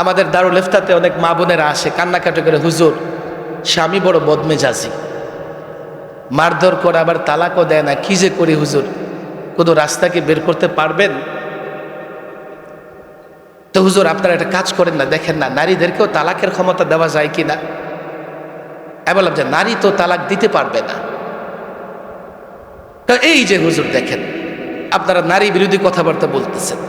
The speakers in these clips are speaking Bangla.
আমাদের দারুল ইফতাতে অনেক মা বোনেরা আসে কান্নাকাটি করে, হুজুর স্বামী বড় বদমেজাজি, মারধর করে আবার তালাকও দেয় না, কি যে করি হুজুর, কোনো রাস্তা কি বের করতে পারবেন? তো হুজুর আপনারা একটা কাজ করেন না, দেখেন না নারীদেরকেও তালাকের ক্ষমতা দেওয়া যায় কিনা। আমি বললাম যে নারী তো তালাক দিতে পারবে না। তো এই যে হুজুর দেখেন আপনারা নারী বিরোধী কথাবার্তা বলতেছেন।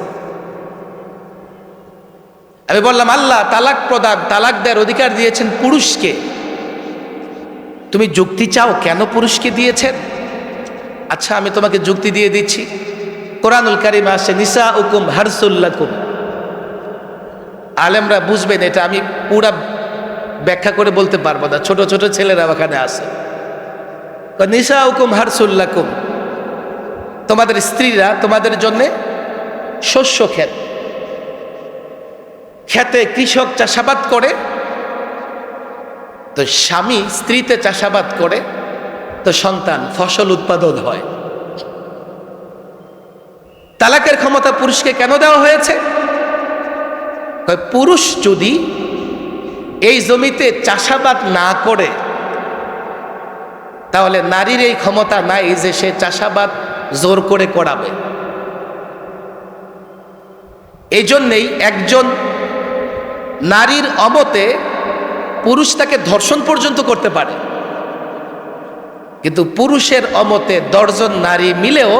আমি বললাম আল্লাহ তালাক প্রদান, তালাক দেওয়ার অধিকার দিয়েছেন পুরুষকে, তুমি যুক্তি চাও কেন পুরুষকে দিয়েছেন? আচ্ছা আমি তোমাকে যুক্তি দিয়ে দিচ্ছি। কোরআনুল কারিমে আসে নিসাউকুম হারসুল লাকুম। আলেমরা বুঝবেন এটা, আমি পুরা ব্যাখ্যা করে বলতে পারবো না, ছোট ছোট ছেলেরা ওখানে আছে। নিসাউকুম হারসুল লাকুম, তোমাদের স্ত্রীরা তোমাদের জন্য শস্য ক্ষেত, খেতে কৃষক চাষাবাদ করে, তো স্বামী স্ত্রীতে চাষাবাদ করে, তো সন্তান ফসল উৎপাদন হয়। তালাকের ক্ষমতা পুরুষকে কেন দেওয়া হয়েছে? পুরুষ যদি এই জমিতে চাষাবাদ না করে তাহলে নারীর এই ক্ষমতা নাই যে সে চাষাবাদ জোর করে করাবে। এই জন্যেই একজন নারীর অমতে পুরুষ তাকে ধর্ষণ পর্যন্ত করতে পারে, কিন্তু পুরুষের অমতে 10 জন নারী মিলেও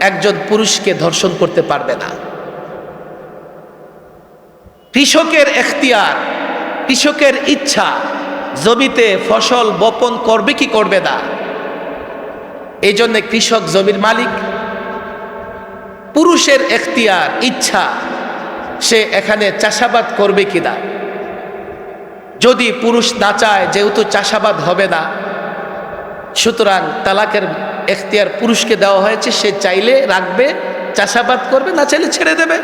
একজন পুরুষকে ধর্ষণ করতে পারবে না। কৃষকের এখতিয়ার, কৃষকের ইচ্ছা জমিতে ফসল বপন করবে কি করবে না, এই জন্য কৃষক জমির মালিক। পুরুষের এখতিয়ার, ইচ্ছা সে এখানে চাষাবাদ করবে কিনা। যদি পুরুষ না চায়, যেহেতু চাষাবাদ হবে না, সুতরাং তালাকের এখতিয়ার পুরুষকে দেওয়া হয়েছে, সে চাইলে রাখবে, চাষাবাদ করবে, না চাইলে ছেড়ে দেবে।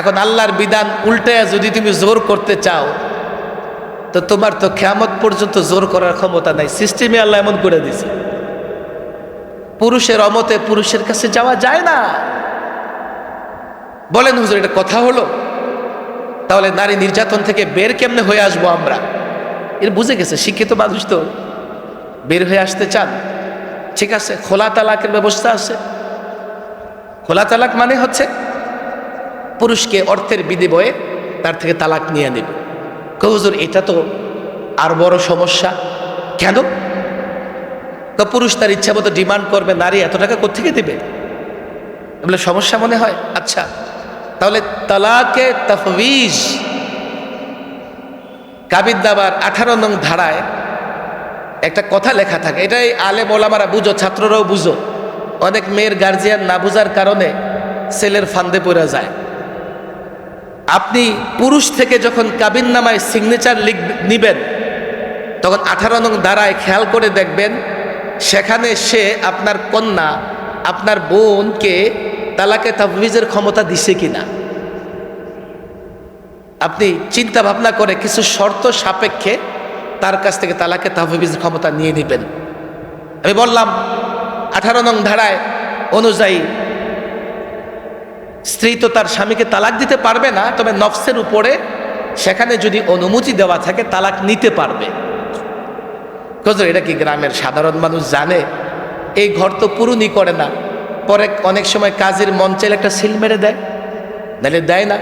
এখন আল্লাহর বিধান উল্টায়া যদি তুমি জোর করতে চাও, তো তোমার তো কিয়ামত পর্যন্ত জোর করার ক্ষমতা নাই। সিস্টেমে আল্লাহ এমন করে দিছে, পুরুষের অমতে পুরুষের কাছে যাওয়া যায় না। বলেন হুজুর এটা কথা হলো? তাহলে নারী নির্যাতন থেকে বের কেমনে হয়ে আসবো আমরা? এর বুঝে গেছে, শিক্ষিত মানুষ তো বের হয়ে আসতে চান। ঠিক আছে, খোলা তালাকের ব্যবস্থা আছে। খোলা তালাক মানে হচ্ছে পুরুষকে অর্থের বিনিময়ে তার থেকে তালাক নিয়ে নেবে। হুজুর এটা তো আর বড় সমস্যা। কেন? পুরুষ তার ইচ্ছা মতো ডিমান্ড করবে, নারী এত টাকা কোত্থেকে দেবে, বলে সমস্যা মনে হয়। আচ্ছা তাহলে তালাকে তাফওয়িজ কাবিননামার 18 নং ধারায় একটা কথা লেখা থাকে, এটাই আলেম ওলামারা বুঝো, ছাত্ররাও বুঝো। অনেক মেয়ের গার্জিয়ান না বুঝার কারণে ছেলের ফান্দে পড়ে যায়। আপনি পুরুষ থেকে যখন কাবিননামায় সিগনেচার নিবেন, তখন 18 নং ধারায় খেয়াল করে দেখবেন, সেখানে সে আপনার কন্যা, আপনার বোনকে তালাকে তাফওয়িজের ক্ষমতা দিছে কিনা। আপনি চিন্তা ভাবনা করে কিছু শর্ত সাপেক্ষে তার কাছ থেকে তালাকে তাফওয়িজের ক্ষমতা নিয়ে নেবেন। আমি বললাম 18 নং ধারায় অনুযায়ী স্ত্রী তো তার স্বামীকে তালাক দিতে পারবে না, তবে নফসের উপরে সেখানে যদি অনুমতি দেওয়া থাকে তালাক নিতে পারবে। এটা কি গ্রামের সাধারণ মানুষ জানে? এই ঘর তো পূরণই করে না, পরে অনেক সময় কাজের মন চাইলে একটা সিল মেরে দেয়, নাহলে দেয় না।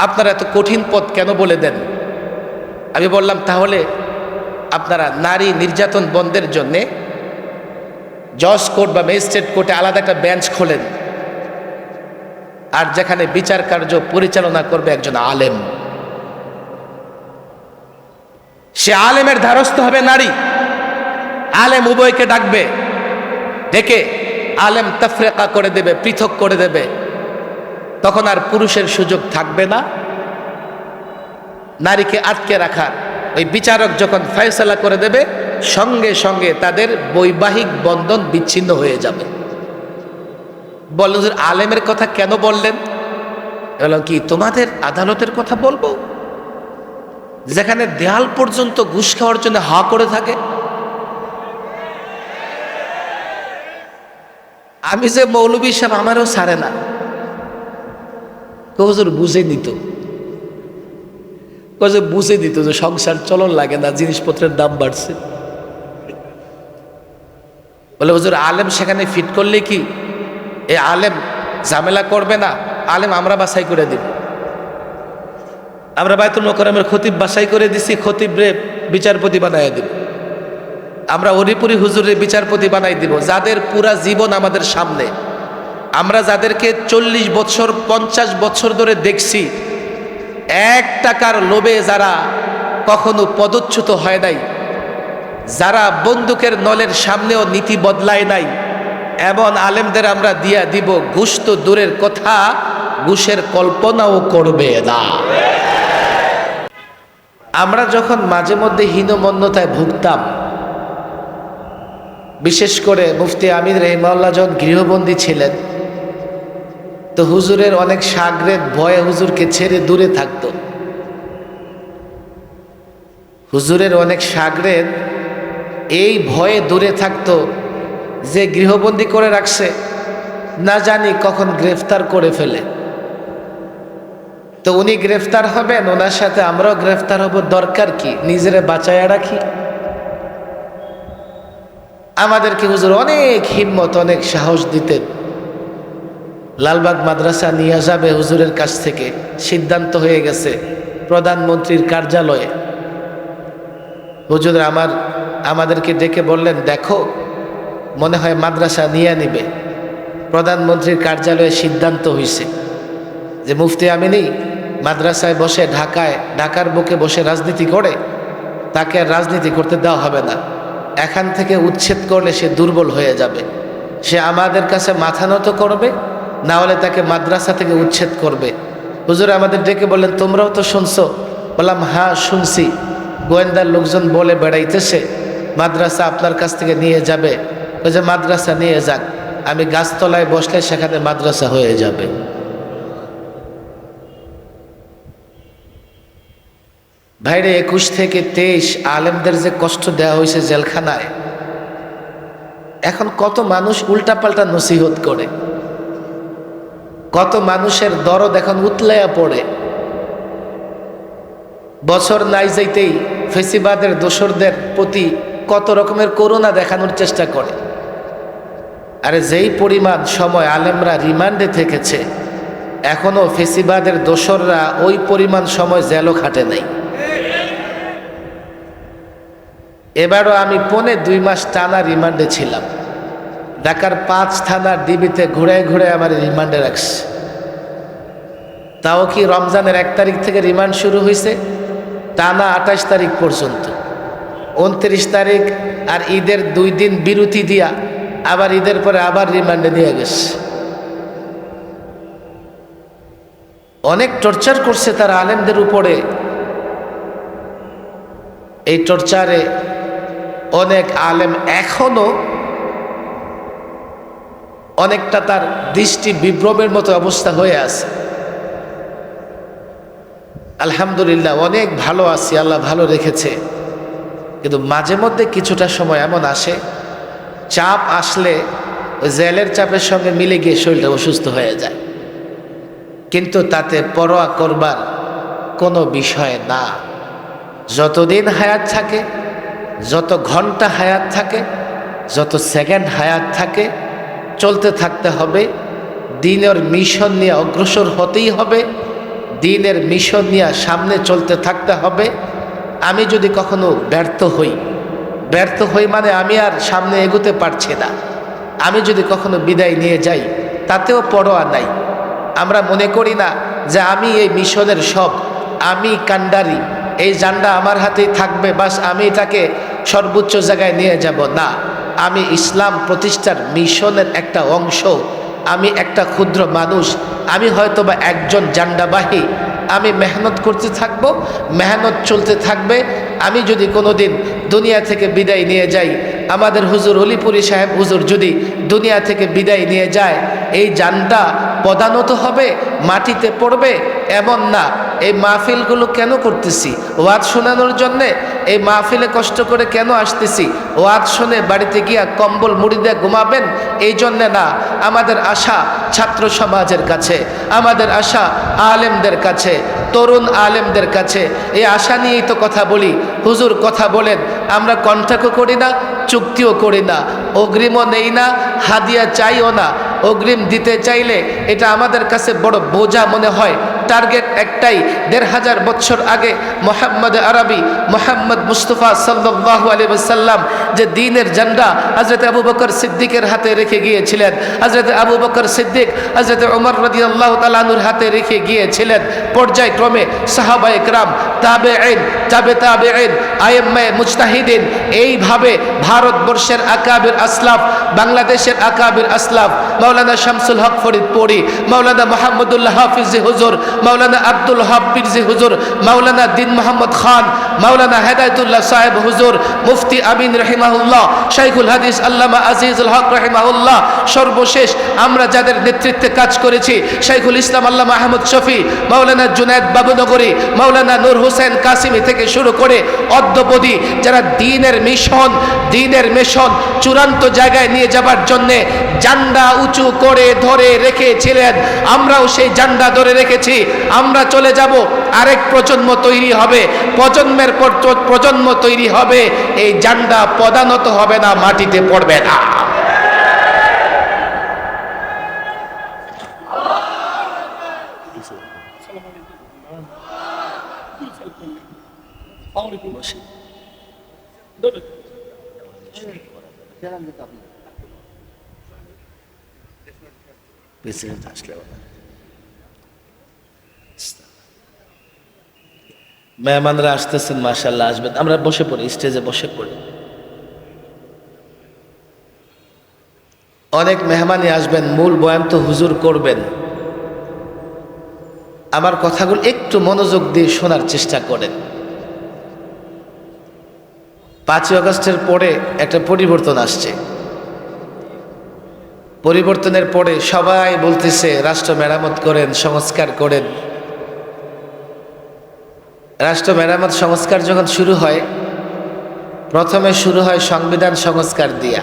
আপনারা এত কঠিন পথ কেন বলে দেন? আমি বললাম তাহলে আপনারা নারী নির্যাতন বন্ধের জন্যে জজ কোর্ট বা ম্যাজিস্ট্রেট কোর্টে আলাদা একটা বেঞ্চ খোলেন, আর যেখানে বিচার কার্য পরিচালনা করবে একজন আলেম। সে আলেমের দ্বারস্থ হবে নারী। আলেম উভয়কে ডাকবে, ডেকে আলেম তাফরিকা করে দেবে, পৃথক করে দেবে। তখন আর পুরুষের সুযোগ থাকবে না নারীকে আটকে রাখার। ওই বিচারক যখন ফয়সালা করে দেবে, সঙ্গে সঙ্গে তাদের বৈবাহিক বন্ধন বিচ্ছিন্ন হয়ে যাবে। বললেন আলেমের কথা কেন বললেন? বললাম কি তোমাদের আদালতের কথা বলবো, যেখানে দেয়াল পর্যন্ত ঘুষ খাওয়ার জন্য হা করে থাকে। আমি যে মৌলবী সাহেব, আমারও ছাড়ে না। হুজুর বুঝে নিত, বুঝে দিত যে সংসার চলন লাগে না, জিনিসপত্রের দাম বাড়ছে। বলে হুজুর আলেম সেখানে ফিট করলে কি এই আলেম ঝামেলা করবে না? আলেম আমরা বাছাই করে দিব, আমরা বায়তুল মোকাররমের খতিব বাছাই করে দিছি, খতিবরে বিচারপতি বানাই দিব, আমরা হরিপুরি হুজুরের বিচারপতি বানাই দিব। যাদের পুরা জীবন আমাদের সামনে, আমরা যাদেরকে 40 বছর 50 বছর ধরে দেখছি, 1 টাকার লোভে যারা কখনো পদচ্যুত হয় নাই, যারা বন্দুকের নলের সামনেও নীতি বদলায় নাই, এমন আলেমদের আমরা দিয়া দিব ঘুষ তো দূরের কথা, ঘুষের কল্পনাও করবে না। আমরা যখন মাঝে মধ্যে হীনমন্যতায় ভুগতাম, বিশেষ করে মুফতি আমির রহিমাহুল্লাহ যখন গৃহবন্দী ছিলেন, তো হুজুরের অনেক শাগরেদ ভয়ে হুজুরকে ছেড়ে দূরে থাকতো। হুজুরের অনেক শাগরেদ এই ভয়ে দূরে থাকতো যে গৃহবন্দী করে রাখছে, না জানি কখন গ্রেফতার করে ফেলে। তো উনি গ্রেফতার হবেন, ওনার সাথে আমরাও গ্রেফতার হব, দরকার কি, নিজেরে বাঁচায়া রাখি। আমাদেরকে হুজুর অনেক হিম্মত, অনেক সাহস দিতেন। লালবাগ মাদ্রাসা নিয়ে যাবে হুজুরের কাছ থেকে সিদ্ধান্ত হয়ে গেছে প্রধানমন্ত্রীর কার্যালয়ে। হুজুর আমাদেরকে ডেকে বললেন, দেখো মনে হয় মাদ্রাসা নিয়ে নিবে, প্রধানমন্ত্রীর কার্যালয়ে সিদ্ধান্ত হয়েছে যে মুফতি আমিনী মাদ্রাসায় বসে ঢাকার বুকে বসে রাজনীতি করে, তাকে আর রাজনীতি করতে দেওয়া হবে না, এখান থেকে উচ্ছেদ করলে সে দুর্বল হয়ে যাবে, সে আমাদের কাছে মাথা নত করবে, না হলে তাকে মাদ্রাসা থেকে উচ্ছেদ করবে। হুজুর আমাদের ডেকে বললেন, তোমরাও তো শুনছো? বললাম হ্যাঁ শুনছি, গোয়েন্দার লোকজন বলে বেড়াইতেছে মাদ্রাসা আপনার কাছ থেকে নিয়ে যাবে। ওই যে মাদ্রাসা নিয়ে যাক, আমি গাছতলায় বসলে সেখানে মাদ্রাসা হয়ে যাবে। ভাইরে 21 থেকে 23 আলেমদের যে কষ্ট দেওয়া হয়েছে জেলখানায়, এখন কত মানুষ উল্টাপাল্টা নসিহত করে, কত মানুষের দরদ এখন উতলাইয়া পড়ে। বছর নাই যাইতেই ফেসিবাদের দোসরদের প্রতি কত রকমের করুণা দেখানোর চেষ্টা করে। আরে যেই পরিমাণ সময় আলেমরা রিমান্ডে থেকেছে, এখনো ফেসিবাদের দোসররা ওই পরিমাণ সময় জেলও খাটে নাই। এবারও আমি 2.5 মাস টানা রিমান্ডে ছিলাম, ঢাকার 5 থানার ডিবিতে ঘুরে ঘুরে আমার রিমান্ডে রাখছে। তাও কি রমজানের 1 তারিখ থেকে রিমান্ড শুরু হয়েছে, টানা 28 তারিখ পর্যন্ত। 29 তারিখ আর ঈদের 2 দিন বিরতি দিয়া আবার ঈদের পরে আবার রিমান্ডে নিয়ে গেছে। অনেক টর্চার করছে তারা আলেমদের উপরে। এই টর্চারে অনেক আলেম এখনো অনেকটা তার দৃষ্টি বিভ্রমের মতো অবস্থা হয়ে আছে। আলহামদুলিল্লাহ অনেক ভালো আছি, আল্লাহ ভালো রেখেছে, কিন্তু মাঝে মধ্যে কিছুটা সময় এমন আসে, চাপ আসলে ওই জেলের চাপের সঙ্গে মিলে গিয়ে শরীরটা অসুস্থ হয়ে যায়, কিন্তু তাতে পরোয়া করবার কোনো বিষয় না। যতদিন হায়াত থাকে, যত ঘন্টা হায়াত থাকে, যত সেকেন্ড হায়াত থাকে, চলতে থাকতে হবে। দ্বীনের মিশন নিয়ে অগ্রসর হতেই হবে, দ্বীনের মিশন নিয়ে সামনে চলতে থাকতে হবে। আমি যদি কখনো ব্যর্থ হই মানে আমি আর সামনে এগোতে পারছি না, আমি যদি কখনো বিদায় নিয়ে যাই তাতেও পরোয়া নাই। আমরা মনে করি না যে আমি এই মিশনের সব, আমি কান্ডারি, এই জান্ডা আমার হাতেই থাকবে, বাস আমি এটাকে সর্বোচ্চ জায়গায় নিয়ে যাব। না, আমি ইসলাম প্রতিষ্ঠার মিশনের একটা অংশ, আমি একটা ক্ষুদ্র মানুষ, আমি হয়তোবা একজন জান্ডাবাহী। আমি মেহনত করতে থাকবো, মেহনত চলতে থাকবে। আমি যদি কোনোদিন দুনিয়া থেকে বিদায় নিয়ে যাই, আমাদের হুজুর অলিপুরি সাহেব হুজুর যদি দুনিয়া থেকে বিদায় নিয়ে যায়, এই জানটা পদানত হবে, মাটিতে পড়বে এমন না। এই মাহফিলগুলো কেন করতেছি? ওয়াজ শোনানোর জন্যে এই মাহফিলে কষ্ট করে কেন আসতেছি, ওয়াজ শুনে বাড়িতে গিয়া কম্বল মুড়ি দিয়ে ঘুমাবেন এই জন্যে না। আমাদের আশা ছাত্র সমাজের কাছে, আমাদের আশা আলেমদের কাছে, তরুণ আলেমদের কাছে। এই আশা নিয়েই তো কথা বলি। হুজুর কথা বলেন, আমরা কন্ট্রাক্টও করি না, চুক্তিও করি না, অগ্রিমও নেই না, হাদিয়া চাইও না। অগ্রিম দিতে চাইলে এটা আমাদের কাছে বড় বোঝা মনে হয়। টার্গেট একটাই, ১৫০০ বছর আগে মোহাম্মদ আরবি, মোহাম্মদ মুস্তফা সাল্লাল্লাহু আলাইহি ওয়াসাল্লাম যে দ্বীনের ঝান্ডা হযরত আবু বকর সিদ্দিকের হাতে রেখে গিয়েছিলেন, হযরত আবু বকর সিদ্দিক হযরত ওমর রাদিয়াল্লাহু তাআলা আনহুর হাতে রেখে গিয়েছিলেন। পর্যায়ক্রমে সাহাবায়ে কেরাম, তাবেঈন, তাবেঈন, আইম্মায়ে মুজতাহিদিন, এইভাবে ভারতবর্ষের আকাবির আসলাফ, বাংলাদেশের আকাবির আসলাফ, মাওলানা শামসুল হক ফরিদপুরি, মাওলানা মুহাম্মদুল্লাহ হাফিজি হুজুর, মাওলানা আব্দুল হক পীরজি হুজুর, মাওলানা দিন মোহাম্মদ খান, মাওলানা হেদায়েতুল্লাহ সাহেব হুজুর, মুফতি আমিন রহিমাহুল্লাহ, শাইখুল হাদিস আল্লামা আজিজুল হক রহিমাহুল্লাহ, সর্বশেষ আমরা যাদের নেতৃত্বে কাজ করেছি শাইখুল ইসলাম আল্লামা আহমদ শফি, মাওলানা জুনায়েদ বাবুনগরী, মাওলানা নূর হোসেন কাসিমি থেকে শুরু করে অদ্যবধি যারা দ্বীনের মিশন চূড়ান্ত জায়গায় নিয়ে যাবার জন্যে জান্ডা উঁচু করে ধরে রেখেছিলেন, আমরাও সেই জান্ডা ধরে রেখেছি। আমরা চলে যাব, আরেক প্রজন্ম তৈরি হবে, প্রজন্মের পর প্রজন্ম তৈরি হবে, এই জান্ডা পদানত হবে না, মাটিতে পড়বে না। মেহমানরা আসতেছেন, মাশাআল্লাহ আসবেন। আমরা বসে পড়ি, স্টেজে বসে পড়ি। অনেক মেহমানই আসবেন, মূল বয়ান তো হুজুর করবেন। আমার কথাগুলো একটু মনোযোগ দিয়ে শোনার চেষ্টা করেন। 5ই আগস্টের পরে একটা পরিবর্তন আসছে। পরিবর্তনের পরে সবাই বলতেছে রাষ্ট্র মেরামত করেন, সংস্কার করেন। রাষ্ট্র মেরামত সংস্কার যখন শুরু হয়, প্রথমে শুরু হয় সংবিধান সংস্কার দিয়া।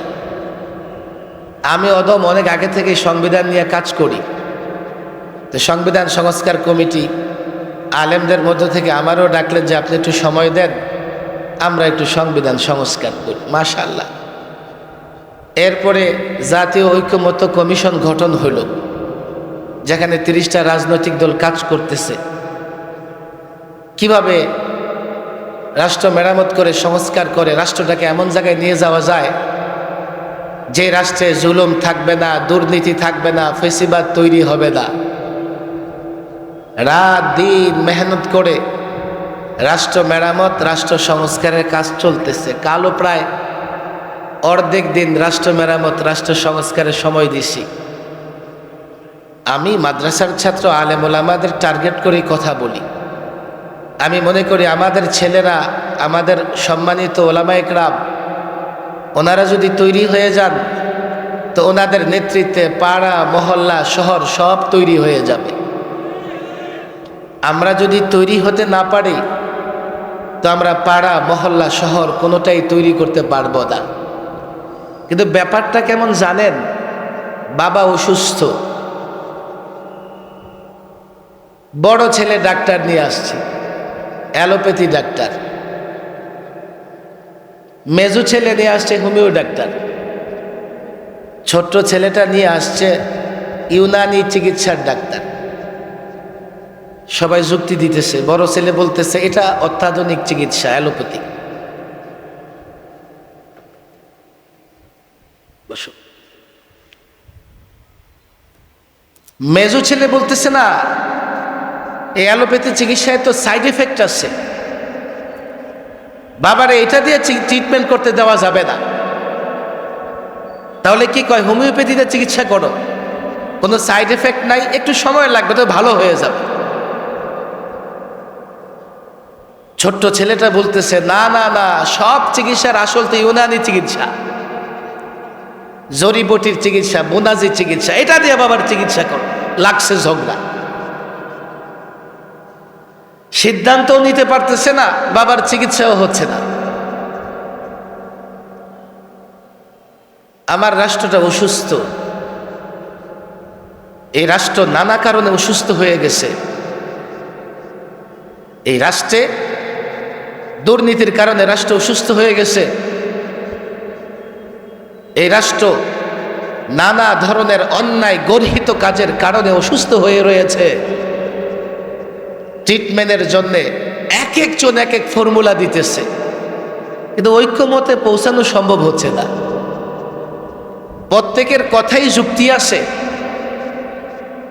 আমি অনেক আগে থেকে সংবিধান নিয়ে কাজ করি। তো সংবিধান সংস্কার কমিটি আলেমদের মধ্য থেকে আমারও ডাকলেন যে আপনি একটু সময় দেন, আমরা একটু সংবিধান সংস্কার করি। মাশাআল্লাহ। এরপরে জাতীয় ঐক্যমত্য কমিশন গঠন হলো, যেখানে 30টা রাজনৈতিক দল কাজ করতেছে কিভাবে রাষ্ট্র মেরামত করে সংস্কার করে রাষ্ট্রটাকে এমন জায়গায় নিয়ে যাওয়া যায় যে রাষ্ট্রে জুলুম থাকবে না, দুর্নীতি থাকবে না, ফেসিবাদ তৈরি হবে না। রাত দিন মেহনত করে রাষ্ট্র মেরামত, রাষ্ট্র সংস্কারের কাজ চলতেছে। কালও প্রায় অর্ধেক দিন রাষ্ট্র মেরামত, রাষ্ট্র সংস্কারের সময় দিছি। আমি মাদ্রাসার ছাত্র, আলেম ওলামাদের টার্গেট করেই কথা বলি। আমি মনে করি আমাদের ছেলেরা, আমাদের সম্মানিত ওলামায়ে কেরাম, ওনারা যদি তৈরি হয়ে যান তো ওনাদের নেতৃত্বে পাড়া, মহল্লা, শহর সব তৈরি হয়ে যাবে। আমরা যদি তৈরি হতে না পারি তো আমরা পাড়া, মহল্লা, শহর কোনোটাই তৈরি করতে পারবো না। কিন্তু ব্যাপারটা কেমন জানেন? বাবা অসুস্থ, বড় ছেলে ডাক্তার নিয়ে আসছে, অ্যালোপ্যাথি ডাক্তার। মেজু ছেলে নিয়ে আসছে হোমিও ডাক্তার। ছোট্ট ছেলেটা নিয়ে আসছে ইউনানি চিকিৎসার ডাক্তার। সবাই যুক্তি দিতেছে, বড় ছেলে বলতেছে এটা অত্যাধুনিক চিকিৎসা, অ্যালোপ্যাথি। বসো। মেজু ছেলে বলতেছে না, এই অ্যালোপ্যাথি চিকিৎসায় তো সাইড এফেক্ট আছে, বাবারে এটা দিয়ে ট্রিটমেন্ট করতে দেওয়া যাবে না। তাহলে কি কয়, হোমিওপ্যাথিতে চিকিৎসা করো, কোনো সাইড এফেক্ট নাই, একটু সময় লাগবে তো ভালো হয়ে যাবে। ছোট্ট ছেলেটা বলতেছে না না না, সব চিকিৎসার আসল তো ইউনানি চিকিৎসা, জড়িবটির চিকিৎসা, বোনাজি চিকিৎসা, এটা দিয়ে বাবার চিকিৎসা করো। লাগছে ঝগড়া। সিদ্ধান্তও নিতে পারতেছে না, বাবার চিকিৎসাও হচ্ছে না। আমার রাষ্ট্রটা অসুস্থ, এই রাষ্ট্র নানা কারণে অসুস্থ হয়ে গেছে। এই রাষ্ট্রে দুর্নীতির কারণে রাষ্ট্র অসুস্থ হয়ে গেছে। এই রাষ্ট্র নানা ধরনের অন্যায় গর্হিত কাজের কারণে অসুস্থ হয়ে রয়েছে। ট্রিটমেন্টের জন্য এক একজন এক এক ফর্মুলা দিতেছে, কিন্তু ঐক্যমতে পৌঁছানো সম্ভব হচ্ছে না। প্রত্যেকের কথাই যুক্তি আছে,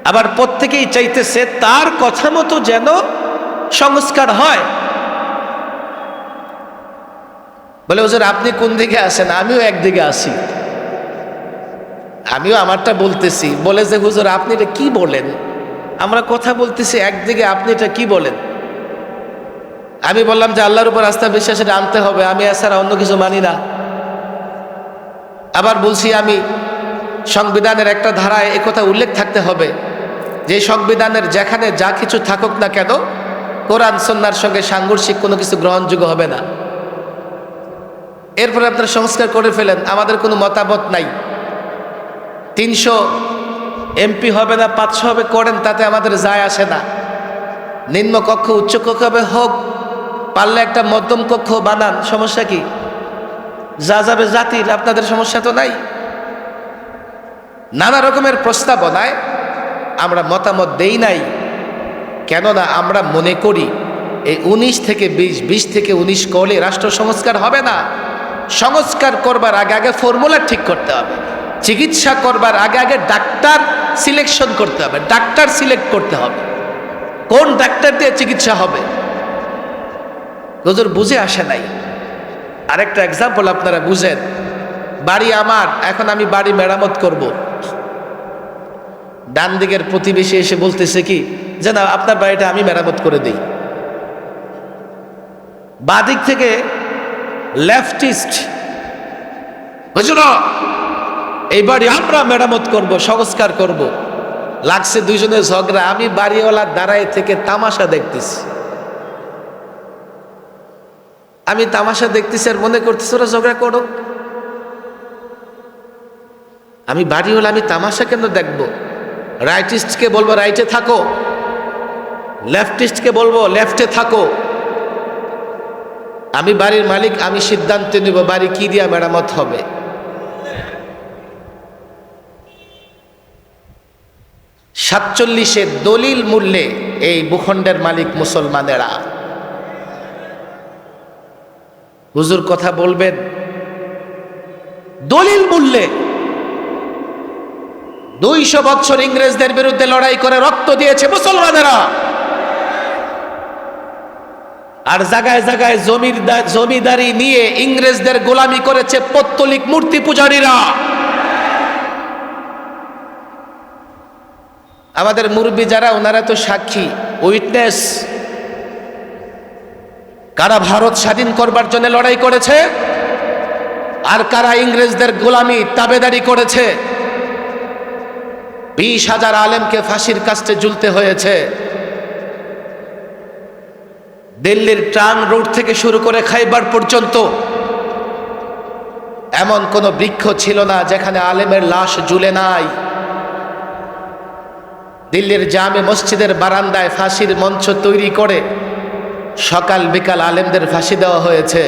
আবার প্রত্যেকেই চাইতেছে তার কথা মতো যেন সংস্কার হয়। বলে হুজুর আপনি কোন দিকে আছেন? আমিও একদিকে আছি, আমিও আমারটা বলতেছি। বলে যে হুজুর আপনি এটা কি বলেন? আমরা কথা বলতেছি একদিকে, আপনি এটা কি বলেন? আমি বললাম যে আল্লাহর উপর আস্থা বিশ্বাস এটা আনতে হবে, আমি এছাড়া অন্য কিছু মানি না। আবার বলছি আমি সংবিধানের একটা ধারায় একথা উল্লেখ থাকতে হবে যে সংবিধানের যেখানে যা কিছু থাকুক না কেন কোরআন সুন্নাহর সঙ্গে সাংঘর্ষিক কোনো কিছু গ্রহণযোগ্য হবে না। এরপরে আপনারা সংস্কার করে ফেলেন, আমাদের কোনো মতামত নাই। 300 এমপি হবে না 500 হবে, করেন, তাতে আমাদের যায় আসে না। নিম্ন কক্ষ উচ্চ কক্ষ হবে, হোক, পারলে একটা মধ্যম কক্ষ বানান, সমস্যা কি? যা যাবে জাতির, আপনাদের সমস্যা তো নাই। নানা রকমের প্রস্তাবনায় আমরা মতামত দেই নাই, কেননা আমরা মনে করি এই 19 থেকে 20 থেকে 19 করলে রাষ্ট্র সংস্কার হবে না। সংস্কার করবার আগে আগে ফর্মুলা ঠিক করতে হবে। চিকিৎসা করবার আগে আগে ডাক্তার সিলেকশন করতে হবে, ডাক্তার সিলেক্ট করতে হবে, কোন ডাক্তার দিয়ে চিকিৎসা হবে। হুজুর বুঝে আসে নাই। আরেকটা এক্সাম্পল আপনারা বুঝেন। বাড়ি আমার, এখন আমি বাড়ি মেরামত করব। ডান দিকের প্রতিবেশী এসে বলতেছে কি যে না আপনার বাড়িটা আমি মেরামত করে দিই। বাঁ দিক থেকে লেফটিস্ট, হুজুর এই বাড়ি আমরা মেরামত করব, সংস্কার করব। লাগছে দুইজনের ঝগড়া, আমি বাড়িওয়ালার দাঁড়ায় থেকে তামাশা দেখতেছি। আমি তামাশা দেখতেছি আর মনে করতেছি ওরা ঝগড়া করো। আমি বাড়িওয়ালা, আমি তামাশা কেন দেখবো? রাইটিস্টকে বলবো রাইটে থাকো, লেফটিস্টকে বলবো লেফটে থাকো। আমি বাড়ির মালিক, আমি সিদ্ধান্ত নেব বাড়ি কি দিয়া মেরামত হবে। সাতচল্লিশে দলিল মূল্যে এই ভূখণ্ডের মালিক মুসলমানেরা। হুজুর কথা বলবেন দলিল মূল্যে। 200 বছর ইংরেজদের বিরুদ্ধে লড়াই করে রক্ত দিয়েছে মুসলমানেরা, আর জায়গায় জায়গায় জমিদারি নিয়ে ইংরেজদের গোলামি করেছে পৌত্তলিক মূর্তি পূজারীরা। আমাদের মুরব্বী যারা, ওনারা তো সাক্ষী, উইটনেস। কারা ভারত স্বাধীন করবার জন্য লড়াই করেছে আর কারা ইংরেজদের গোলামি তাবেদারি করেছে। 20,000 আলেমকে ফাঁসির কাস্টে ঝুলতে হয়েছে। দিল্লির ট্রাং রোড থেকে শুরু করে খাইবার পর্যন্ত এমন কোনো বৃক্ষ ছিল না যেখানে আলেমের লাশ ঝুলে নাই। দিল্লির জামে মসজিদের বারান্দায় ফাঁসির মঞ্চ তৈরি করে সকাল বিকাল আলেমদের ফাঁসি দেওয়া হয়েছে।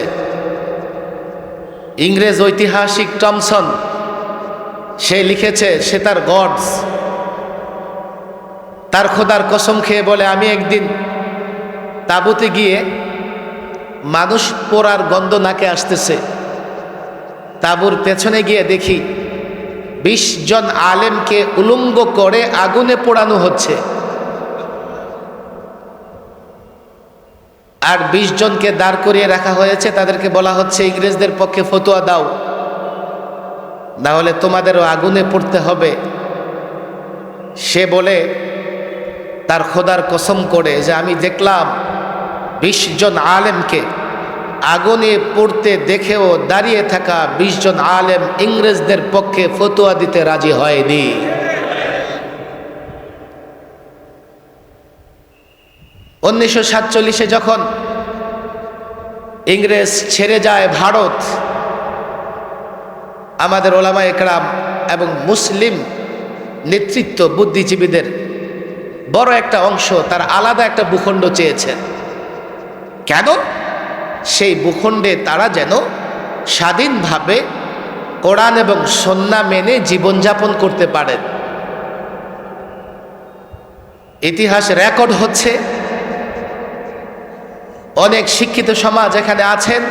ইংরেজ ঐতিহাসিক টমসন সে লিখেছে, সে তার গডস, তার খোদার কসম খেয়ে বলে, আমি একদিন তাঁবুতে গিয়ে মানুষ পোড়ার গন্ধ নাকে আসতেছে। তাঁবুর পেছনে গিয়ে দেখি 20 জন আলেমকে উলঙ্গ করে আগুনে পোড়ানো হচ্ছে, আর 20 জনকে দাঁড় করিয়ে রাখা হয়েছে। তাদেরকে বলা হচ্ছে ইংরেজদের পক্ষে ফতোয়া দাও, না হলে তোমাদেরও আগুনে পড়তে হবে। সে বলে তার খোদার কসম করে যে আমি দেখলাম 20 জন আলেমকে আগুনে পড়তে দেখেও দাঁড়িয়ে থাকা 20 জন আলেম ইংরেজদের পক্ষে ফতোয়া দিতে রাজি হয়নি। 1947 যখন ইংরেজ ছেড়ে যায় ভারত, আমাদের ওলামা একরাম এবং মুসলিম নেতৃত্ব বুদ্ধিজীবীদের বড় একটা অংশ তার আলাদা একটা ভূখণ্ড চেয়েছেন। কেন? সেই ভূখণ্ডে তারা যেন স্বাধীনভাবে কোরআন এবং সুন্নাহ মেনে জীবনযাপন করতে পারেন। ইতিহাস রেকর্ড হচ্ছে, অনেক শিক্ষিত সমাজ এখানে আছেন,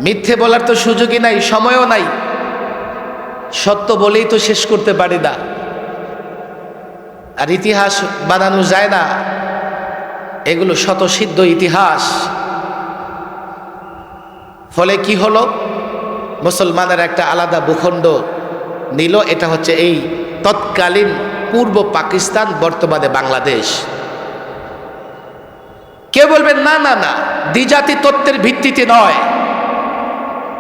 মিথ্যে বলার তো সুযোগই নাই, সময়ও নাই, সত্য বলেই তো শেষ করতে পারি না, আর ইতিহাস বানানো যায় না, এগুলো শতসিদ্ধ ইতিহাস। ফলে কি হলো, মুসলমানের একটা আলাদা ভূখণ্ড নিল, এটা হচ্ছে এই তৎকালীন পূর্ব পাকিস্তান, বর্তমানে বাংলাদেশ। কে বলবেন না না না, দ্বিজাতি তত্ত্বের ভিত্তিতে নয়,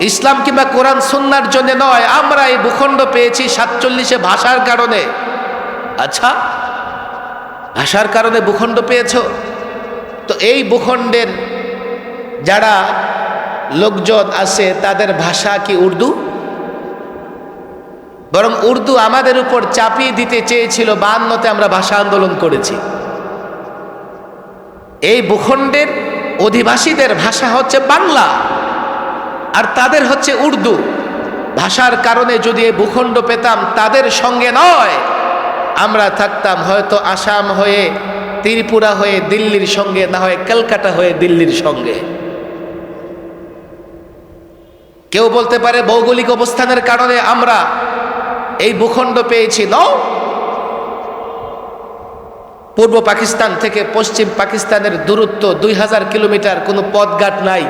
ইসলাম কিংবা কোরআন সুন্নাহর জন্য নয়, আমরা এই ভূখণ্ড পেয়েছি 47-এ ভাষার কারণে। আচ্ছা, ভাষার কারণে ভূখণ্ড পেয়েছ? তো এই ভূখণ্ডের যারা লোকজন আছে তাদের ভাষা কি উর্দু? বরং উর্দু আমাদের উপর চাপিয়ে দিতে চেয়েছিল। 52-তে আমরা ভাষা আন্দোলন করেছি। এই ভূখণ্ডের অধিবাসীদের ভাষা হচ্ছে বাংলা, আর তাদের হচ্ছে উর্দু। ভাষার কারণে যদি এই ভূখণ্ড পেতাম, তাদের সঙ্গে নয়, আমরা থাকতাম হয়তো আসাম হয়ে, ত্রিপুরা হয়ে দিল্লির সঙ্গে, না হয় কলকাতা হয়ে দিল্লির সঙ্গে। কেউ বলতে পারে ভৌগোলিক অবস্থানের কারণে আমরা এই ভূখণ্ড পেয়েছি। নও, পূর্ব পাকিস্তান থেকে পশ্চিম পাকিস্তানের দূরত্ব 2000 কিলোমিটার, কোনো পথঘাট নাই।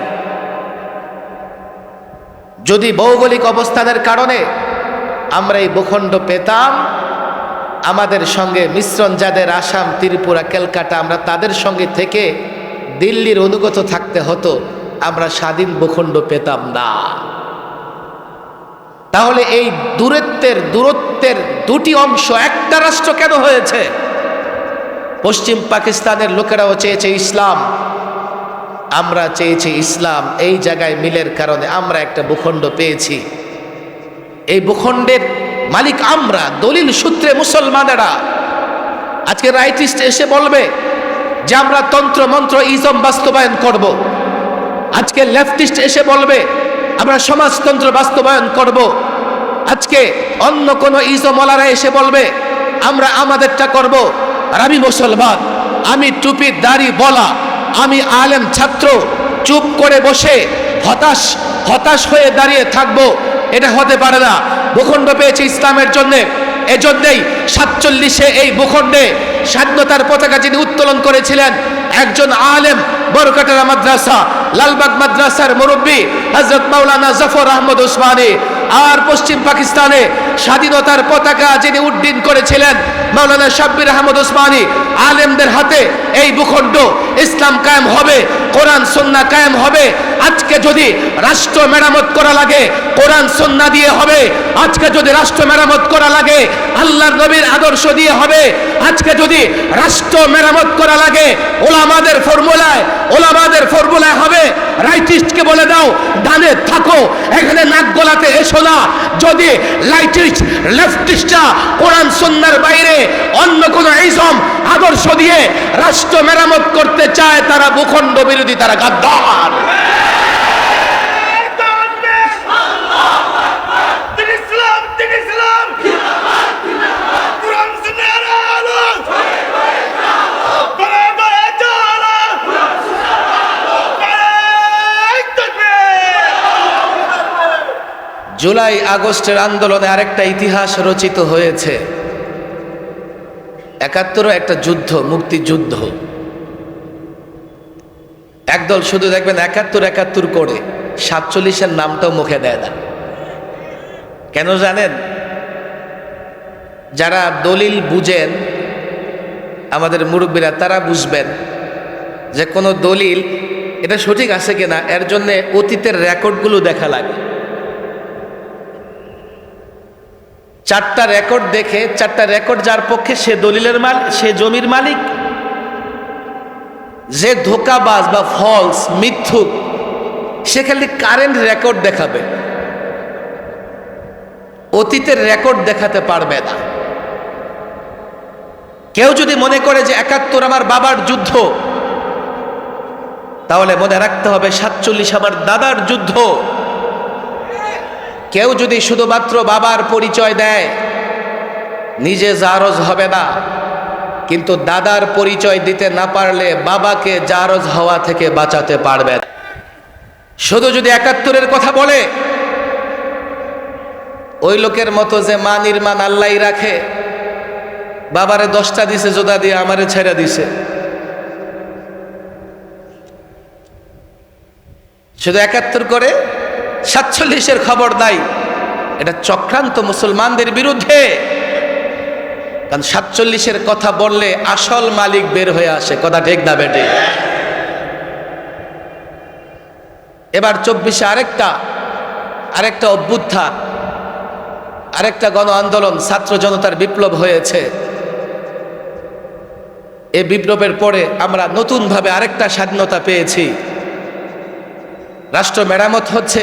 যদি ভৌগোলিক অবস্থানের কারণে আমরা এই ভূখণ্ড পেতাম, আমাদের সঙ্গে মিশ্রণ যাদের আসাম, ত্রিপুরা, কলকাতা, আমরা তাদের সঙ্গে থেকে দিল্লির অনুগত থাকতে হতো, আমরা স্বাধীন ভূখণ্ড পেতাম না। তাহলে এই দূরত্বের দুটি অংশ একটা রাষ্ট্র কেন হয়েছে? পশ্চিম পাকিস্তানের লোকেরাও চেয়েছে ইসলাম, আমরা চেয়েছি ইসলাম। এই জায়গায় মিলের কারণে আমরা একটা ভূখণ্ড পেয়েছি। এই ভূখণ্ডের মালিক আমরা, দলিল সূত্রে মুসলমানেরা। আজকে রাইটিস্ট এসে বলবে যে আমরা তন্ত্র মন্ত্র ইজম বাস্তবায়ন করব। আজকে লেফটিস্ট এসে বলবে আমরা সমাজতন্ত্র বাস্তবায়ন করব। আজকে অন্য কোন ইজমওয়ালারা এসে বলবে আমরা আমাদেরটা করব। আর আমি মুসলমান, আমি টুপির দাড়ি বলা, আমি আলেম ছাত্র, চুপ করে বসে হতাশ হয়ে দাঁড়িয়ে থাকবো, এটা হতে পারে না। ভূখণ্ড পেয়েছে ইসলামের জন্যে। এজন্যই 47-এ এই ভূখণ্ডে স্বাধীনতার পতাকা যিনি উত্তোলন করেছিলেন, একজন আলেম, বরকাটারা মাদ্রাসা, লালবাগ মাদ্রাসার মুরব্বী হযরত মাওলানা জাফর আহমদ উসমানী। আর পশ্চিম পাকিস্তানে স্বাধীনতার পতাকা যিনি উড্ডীন করেছিলেন, মাওলানা শাব্বির আহমদ উসমানী। আলেমদের হাতে এই ভূখণ্ড ইসলাম কায়েম হবে, কোরআন সুন্নাহ কায়েম হবে। আজকে যদি রাষ্ট্র মেরামত করা লাগে, কোরআন সুন্নাহ দিয়ে হবে। আজকে যদি রাষ্ট্র মেরামত করা লাগে, আল্লাহর নবীর আদর্শ দিয়ে হবে। আজকে যদি রাষ্ট্র মেরামত করা লাগে, ওলামাদের ফর্মুলায় হবে। রাইটিস্টকে বলে দাও ডানে থাকো, এখানে নাক গলাতে এসো না। যদি লেফটিস্টরা কোরআন সুন্নাহর বাইরে অন্য কোনো ইজম আদর্শ দিয়ে রাষ্ট্র মেরামত করতে চায়, তারা ভূখণ্ড বিরোধী, তারা গাদ্দার। জুলাই আগস্টের আন্দোলনে আরেকটা ইতিহাস রচিত হয়েছে। 71 একটা যুদ্ধ, মুক্তিযুদ্ধ। একদল শুধু দেখবেন 71 করে 47-এর নামটাও মুখে দেয় না। কেন জানেন? যারা দলিল বুঝেন, আমাদের মুরব্বীরা, তারা বুঝবেন যে কোনো দলিল এটা সঠিক আছে কিনা, এর জন্য অতীতের রেকর্ডগুলো দেখা লাগে। 4টা রেকর্ড দেখে, 4টা রেকর্ড যার পক্ষে, সে দলিলের মালিক, সে জমির মালিক। যে ধোঁকাবাজ বা ফলস মিথ্যুক, সে খালি কারেন্ট রেকর্ড দেখাবে, অতীতের রেকর্ড দেখাতে পারবে না। কেউ যদি মনে করে যে ৭১ আমার বাবার যুদ্ধ, তাহলে মনে রাখতে হবে ৪৭ আমার দাদার যুদ্ধ। কেউ যদি শুধুমাত্র বাবার পরিচয় দেয়, নিজে জারজ হবে না, কিন্তু দাদার পরিচয় দিতে না পারলে বাবাকে জারজ হওয়া থেকে বাঁচাতে পারবে না। শুধু যদি ৭১-এর কথা বলে, ওই লোকের মতো যে মা নির্মাণ আল্লাহই রাখে, বাবারে 10টা দিছে জোদা দিয়ে, আমারে ছেড়ে দিছে, শুধু ৭১ করে ৪৭-এর খবর নাই, এটা চক্রান্ত মুসলমানদের বিরুদ্ধে। কারণ ৪৭-এর কথা বললে আসল মালিক বের হয়ে আসে, কথা ঠিক না বেটে? এবার ২৪-এ আরেকটা অভ্যুত্থান, আরেকটা গণ আন্দোলন, ছাত্র জনতার বিপ্লব হয়েছে। এই বিপ্লবের পরে আমরা নতুনভাবে আরেকটা স্বাধীনতা পেয়েছি, রাষ্ট্র মেরামত হচ্ছে।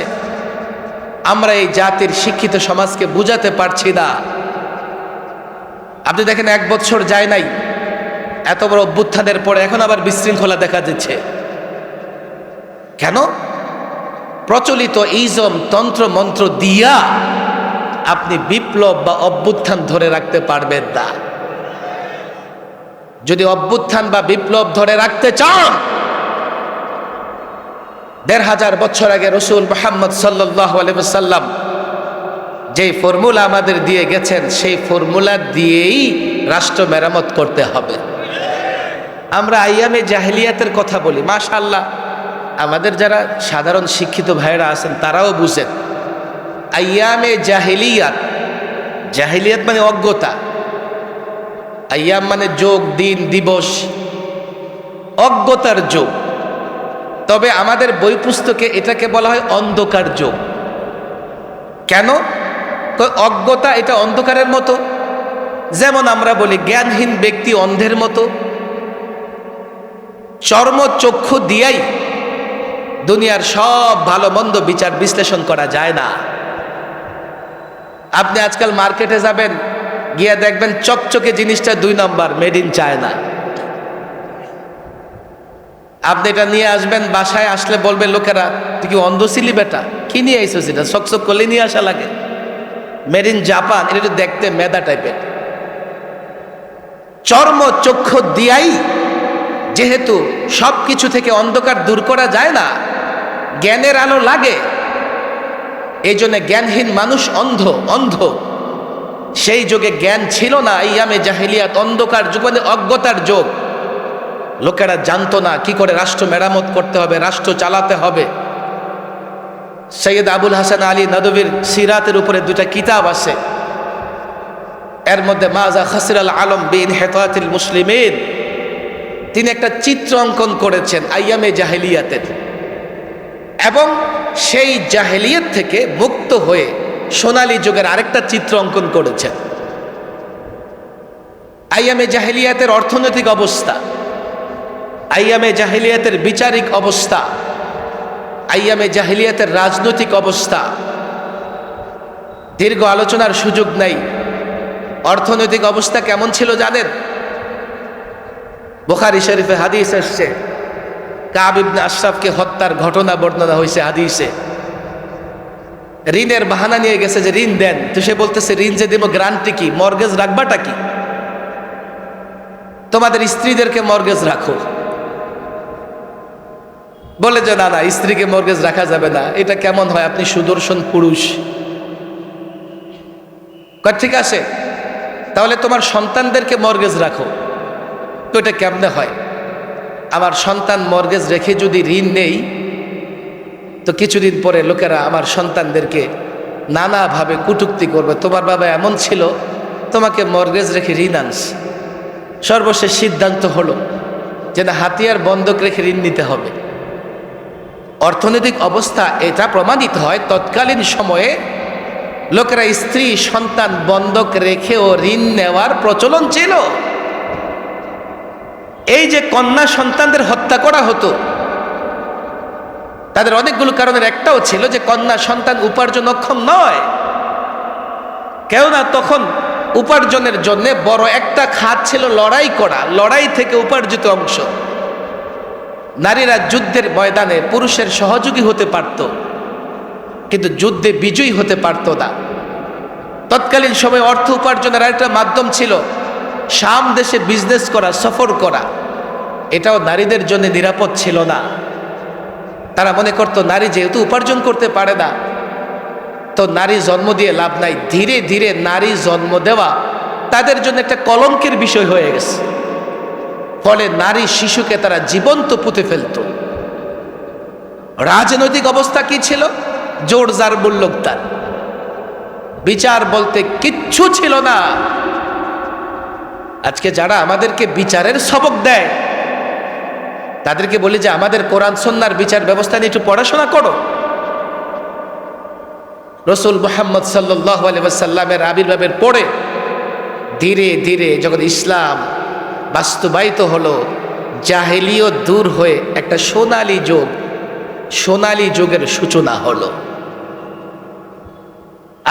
আমরা এই জাতির শিক্ষিত সমাজকে বুঝাতে পারছি না। আপনি দেখেন ১ বছর যায় নাই, এত বড় অভ্যুত্থানের পরে এখন আবার বিশৃঙ্খলা দেখা দিচ্ছে। কেন? প্রচলিত ইজম তন্ত্র মন্ত্র দিয়া আপনি বিপ্লব বা অভ্যুত্থান ধরে রাখতে পারবেন না। যদি অভ্যুত্থান বা বিপ্লব ধরে রাখতে চান, ১৫০০ বছর আগে রসুল মুহাম্মদ সাল্লাল্লাহু আলাইহি ওয়াসাল্লাম যেই ফর্মুলা আমাদের দিয়ে গেছেন, সেই ফর্মুলা দিয়েই রাষ্ট্র মেরামত করতে হবে। আমরা আইয়ামে জাহেলিয়াতের কথা বলি, মাশাআল্লাহ, আমাদের যারা সাধারণ শিক্ষিত ভাইরা আছেন তারাও বুঝেন। আইয়ামে জাহেলিয়াত, জাহেলিয়াত মানে অজ্ঞতা, আইয়াম মানে যোগ, দিন, দিবস, অজ্ঞতার যোগ। তবে আমাদের বই পুস্তকে এটাকে বলা হয় অন্ধকার যুগ। কেন? অজ্ঞতা এটা অন্ধকারের মতো, যেমন আমরা বলি জ্ঞানহীন ব্যক্তি অন্ধের মতো। চর্মচক্ষু দিয়াই দুনিয়ার সব ভালো মন্দ বিচার বিশ্লেষণ করা যায় না। আপনি আজকাল মার্কেটে যাবেন, গিয়ে দেখবেন চকচকে জিনিসটা 2 নম্বর, মেড ইন চায়না। আপনি এটা নিয়ে আসবেন, বাসায় আসলে বলবে লোকেরা, তুই কি অন্ধ ছিলি বেটা, কি নিয়ে আইসো? সেটা চকচক করলে নিয়ে আসা লাগে, মেড ইন জাপান। এটা একটু দেখতে মেদা টাইপের। চর্মচক্ষু দিয়াই যেহেতু সব কিছু থেকে অন্ধকার দূর করা যায় না, জ্ঞানের আলো লাগে, এই জন্য জ্ঞানহীন মানুষ অন্ধ। সেই যুগে জ্ঞান ছিল না, আইয়ামে জাহেলিয়াত, অন্ধকার যুগ মানে অজ্ঞতার যুগ। লোকেরা জানতো না কি করে রাষ্ট্র মেরামত করতে হবে, রাষ্ট্র চালাতে হবে। সৈয়দ আবুল হাসান আলী নদভীর সিরাতের উপরে 2টা কিতাব আছে, এর মধ্যে মাজা খাসিরাল আলম বিইনহিতাতিল মুসলিমিন, তিনি একটা চিত্র অঙ্কন করেছেন আইয়ামে জাহেলিয়াতের, এবং সেই জাহেলিয়াত থেকে মুক্ত হয়ে সোনালী যুগের আরেকটা চিত্র অঙ্কন করেছেন। আইয়ামে জাহেলিয়াতের অর্থনৈতিক অবস্থা, আইয়ামে জাহেলিয়াতের বিচারিক অবস্থা, আইয়ামে জাহেলিয়াতের রাজনৈতিক অবস্থা। দীর্ঘ আলোচনার সুযোগ নাই। অর্থনৈতিক অবস্থা কেমন ছিল জানেন? বুখারী শরীফে হাদিস আসছে, কাব ইবনে আশরাফকে হত্যার ঘটনা বর্ণনা হয়েছে হাদিসে। ঋণের বাহানা নিয়ে গেছে যে ঋণ দেন, তো সে বলতেছে ঋণ যে দেব গ্যারান্টি কি, মর্গেজ রাখবাটা কি? তোমাদের স্ত্রীদেরকে মর্গেজ রাখো। বলে যে না, স্ত্রীকে মর্গেজ রাখা যাবে না, এটা কেমন হয়, আপনি সুদর্শন পুরুষ। ঠিক আছে, তাহলে তোমার সন্তানদেরকে মর্গেজ রাখো। তো এটা কেমনে হয়? আমার সন্তান মর্গেজ রেখে যদি ঋণ নেই, তো কিছুদিন পরে লোকেরা আমার সন্তানদেরকে নানাভাবে কটূক্তি করবে, তোমার বাবা এমন ছিল, তোমাকে মর্গেজ রেখে ঋণ আনছে। সর্বশেষ সিদ্ধান্ত হলো যে না, হাতিয়ার বন্ধক রেখে ঋণ নিতে হবে। অর্থনৈতিক অবস্থা এটা প্রমাণিত হয়, তৎকালীন সময়ে লোকেরা স্ত্রী সন্তান বন্ধক রেখেও ঋণ নেওয়ার প্রচলন ছিল। এই যে কন্যা সন্তানদের হত্যা করা হতো, তাদের অনেকগুলো কারণের একটাও ছিল যে কন্যা সন্তান উপার্জনক্ষম নয়। কেননা তখন উপার্জনের জন্য বড় একটা খাত ছিল লড়াই করা, লড়াই থেকে উপার্জিত অংশ। নারীরা যুদ্ধের ময়দানে পুরুষের সহযোগী হতে পারত, কিন্তু যুদ্ধে বিজয়ী হতে পারত না। তৎকালীন সময় অর্থ উপার্জনের আরেকটা মাধ্যম ছিল শাম দেশে বিজনেস করা, সফর করা। এটাও নারীদের জন্য নিরাপদ ছিল না। তারা মনে করত নারী যেহেতু উপার্জন করতে পারে না, তো নারী জন্ম দিয়ে লাভ নাই। ধীরে ধীরে নারী জন্ম দেওয়া তাদের জন্য একটা কলঙ্কের বিষয় হয়ে গেছে। ফলে নারী শিশুকে তারা জীবন্ত পুঁতে ফেলত। রাজনৈতিক অবস্থা কি ছিল? জোর জার মুল্লুকতার, বিচার বলতে কিচ্ছু ছিল না। আজকে যারা আমাদেরকে বিচারের সবক দেয়, তাদেরকে বলি যে আমাদের কোরআন সুন্নাহর বিচার ব্যবস্থা নিয়ে একটু পড়াশোনা করো। রসুল মুহাম্মদ সাল্লাল্লাহু আলাইহি ওয়াসাল্লামের আবির্ভাবের পরে ধীরে ধীরে যখন ইসলাম বাস্তবায়িত হলো, জাহেলিয়ত দূর হয়ে একটা সোনালী যুগ, সোনালী যুগের সূচনা হলো।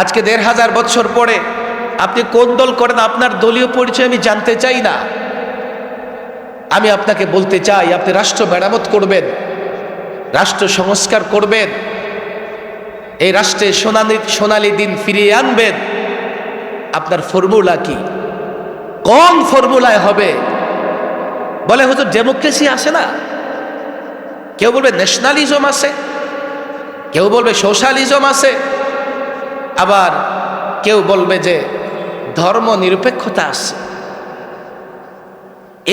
আজকে ১৫০০ বছর পরে আপনি কোন দল করেন, আপনার দলীয় পরিচয় আমি জানতে চাই না। আমি আপনাকে বলতে চাই, আপনি রাষ্ট্র মেরামত করবেন, রাষ্ট্র সংস্কার করবেন, এই রাষ্ট্রে সোনালী দিন ফিরিয়ে আনবেন। আপনার ফর্মুলা কি? কোন ফর্মুলায় হবে? বলে হুজুর ডেমোক্রেসি আসে না, কেউ বলবে ন্যাশনালিজম আছে, কেউ বলবে সোশ্যালিজম আছে, আবার কেউ বলবে যে ধর্ম নিরপেক্ষতা আছে।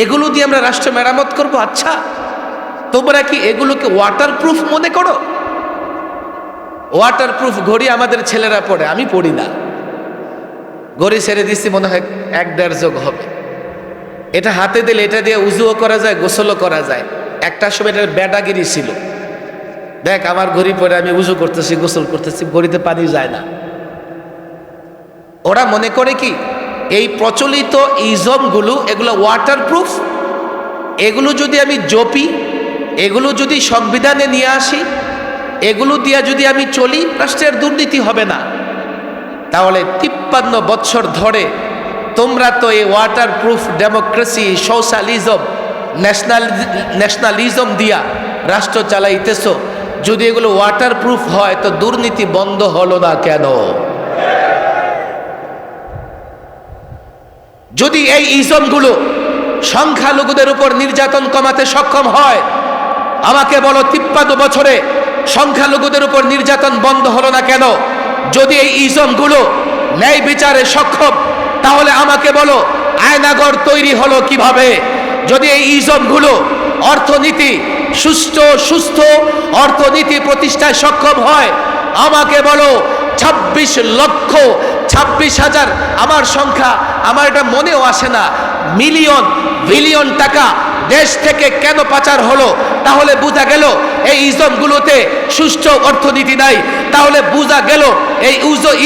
এগুলো দিয়ে আমরা রাষ্ট্র মেরামত করব। আচ্ছা, তোমরা কি এগুলোকে ওয়াটারপ্রুফ মনে করো? ওয়াটারপ্রুফ ঘড়ি আমাদের ছেলেরা পড়ে, আমি পড়ি না। ঘড়ি ছেড়ে দিচ্ছি, মনে হয় ১-১.৫ যোগ হবে। এটা হাতে দিলে এটা দিয়ে উজুও করা যায়, গোসলও করা যায়। একটা সময় এটার ব্যাটাগিরি ছিল, দেখ আমার ঘড়ি পরে আমি উজু করতেছি, গোসল করতেছি, ঘড়িতে পানি যায় না। ওরা মনে করে কি এই প্রচলিত ইজমগুলো এগুলো ওয়াটারপ্রুফ, এগুলো যদি আমি জপি, এগুলো যদি সংবিধানে নিয়ে আসি, এগুলো দিয়ে যদি আমি চলি, রাষ্ট্রের দুর্নীতি হবে না। তাহলে 53 বছর ধরে তোমরা তো এই ওয়াটারপ্রুফ ডেমোক্রেসি, সোশ্যালিজম, ন্যাশনালিজম দিয়া রাষ্ট্র চালাইতেছ। যদি এগুলো ওয়াটারপ্রুফ হয় তো দুর্নীতি বন্ধ হলো না কেন? যদি এই ইজমগুলো সংখ্যালঘুদের উপর নির্যাতন কমাতে সক্ষম হয়, আমাকে বলো 53 বছরে সংখ্যালঘুদের উপর নির্যাতন বন্ধ হলো না কেন? যদি এই ইজমগুলো ন্যায় বিচারে সক্ষম, তাহলে আমাকে বলো আয়নাগর তৈরি হলো কিভাবে? যদি এই ইজমগুলো অর্থনীতি সুস্থ অর্থনীতি প্রতিষ্ঠায় সক্ষম হয়, আমাকে বলো 26,26,000 আমার সংখ্যা, আমার এটা মনেও আসে না, মিলিয়ন বিলিয়ন টাকা দেশ থেকে কেন পাচার হলো? তাহলে বোঝা গেল এই ইজমগুলোতে সুষ্ঠু অর্থনীতি নাই। তাহলে বোঝা গেল এই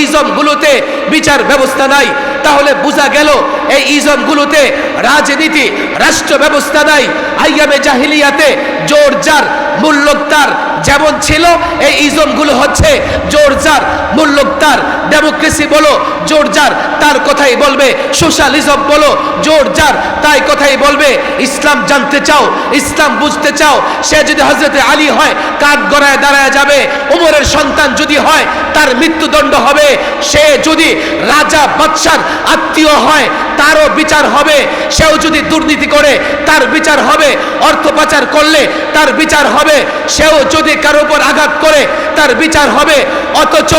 ইজমগুলোতে বিচার ব্যবস্থা নাই। তাহলে বোঝা গেল এই ইজমগুলোতে রাজনীতি, রাষ্ট্র ব্যবস্থা নাই। আইয়ামে জাহিলিয়াতে জোর জার মুল্লুকতার যেমন ছিল, এই ইজমগুলো হচ্ছে জোর জার মুল্লুকতার। ডেমোক্রেসি বলো জোর জার, তার কথাই বলবে। সোশ্যালিজম বলো জোর জার, তাই কথাই বলবে। ইসলাম জানতে চাও, ইসলাম বুঝতে চাও, সে যদি হযরতে আলী হয় কাঠ গড়ায় দাঁড়ায় যাবে। ওমরের সন্তান যদি হয় তার মৃত্যুদণ্ড হবে। সে যদি রাজা বাদশার আত্মীয় হয় তারও বিচার হবে। সেও যদি দুর্নীতি করে তার বিচার হবে। অর্থ পাচার করলে তার বিচার হবে। সেও যদি কারো উপর আঘাত করে তার বিচার হবে। অথচ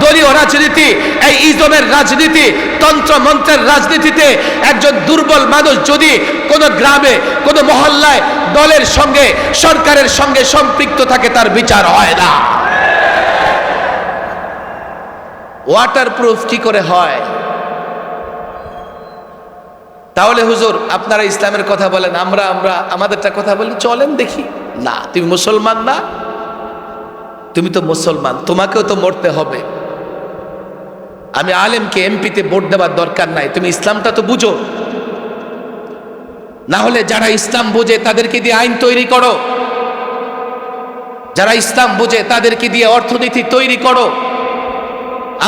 দলীয় রাজনীতি, এই ইজমের রাজনীতি, তন্ত্র মন্ত্রের রাজনীতিতে একজন দুর্বল মানুষ যদি কোনো গ্রামে, কোনো মহল্লায় দলের সঙ্গে, সরকারের সঙ্গে সম্পৃক্ত থাকে, তার বিচার হয় না। ওয়াটারপ্রুফ কি করে হয়? তাহলে হুজুর আপনারা ইসলামের কথা বলেন, আমরা আমাদেরটা কথা বলি, চলেন দেখি। না, তুমি মুসলমান না? তুমি তো মুসলমান, তোমাকেও তো মরতে হবে। আমি আলেমকে এমপিতে ভোট দেওয়ার দরকার নাই, তুমি ইসলামটা তো বুঝো। না হলে যারা ইসলাম বোঝে তাদেরকে দিয়ে আইন তৈরি করো, যারা ইসলাম বোঝে তাদেরকে দিয়ে অর্থনীতি তৈরি করো।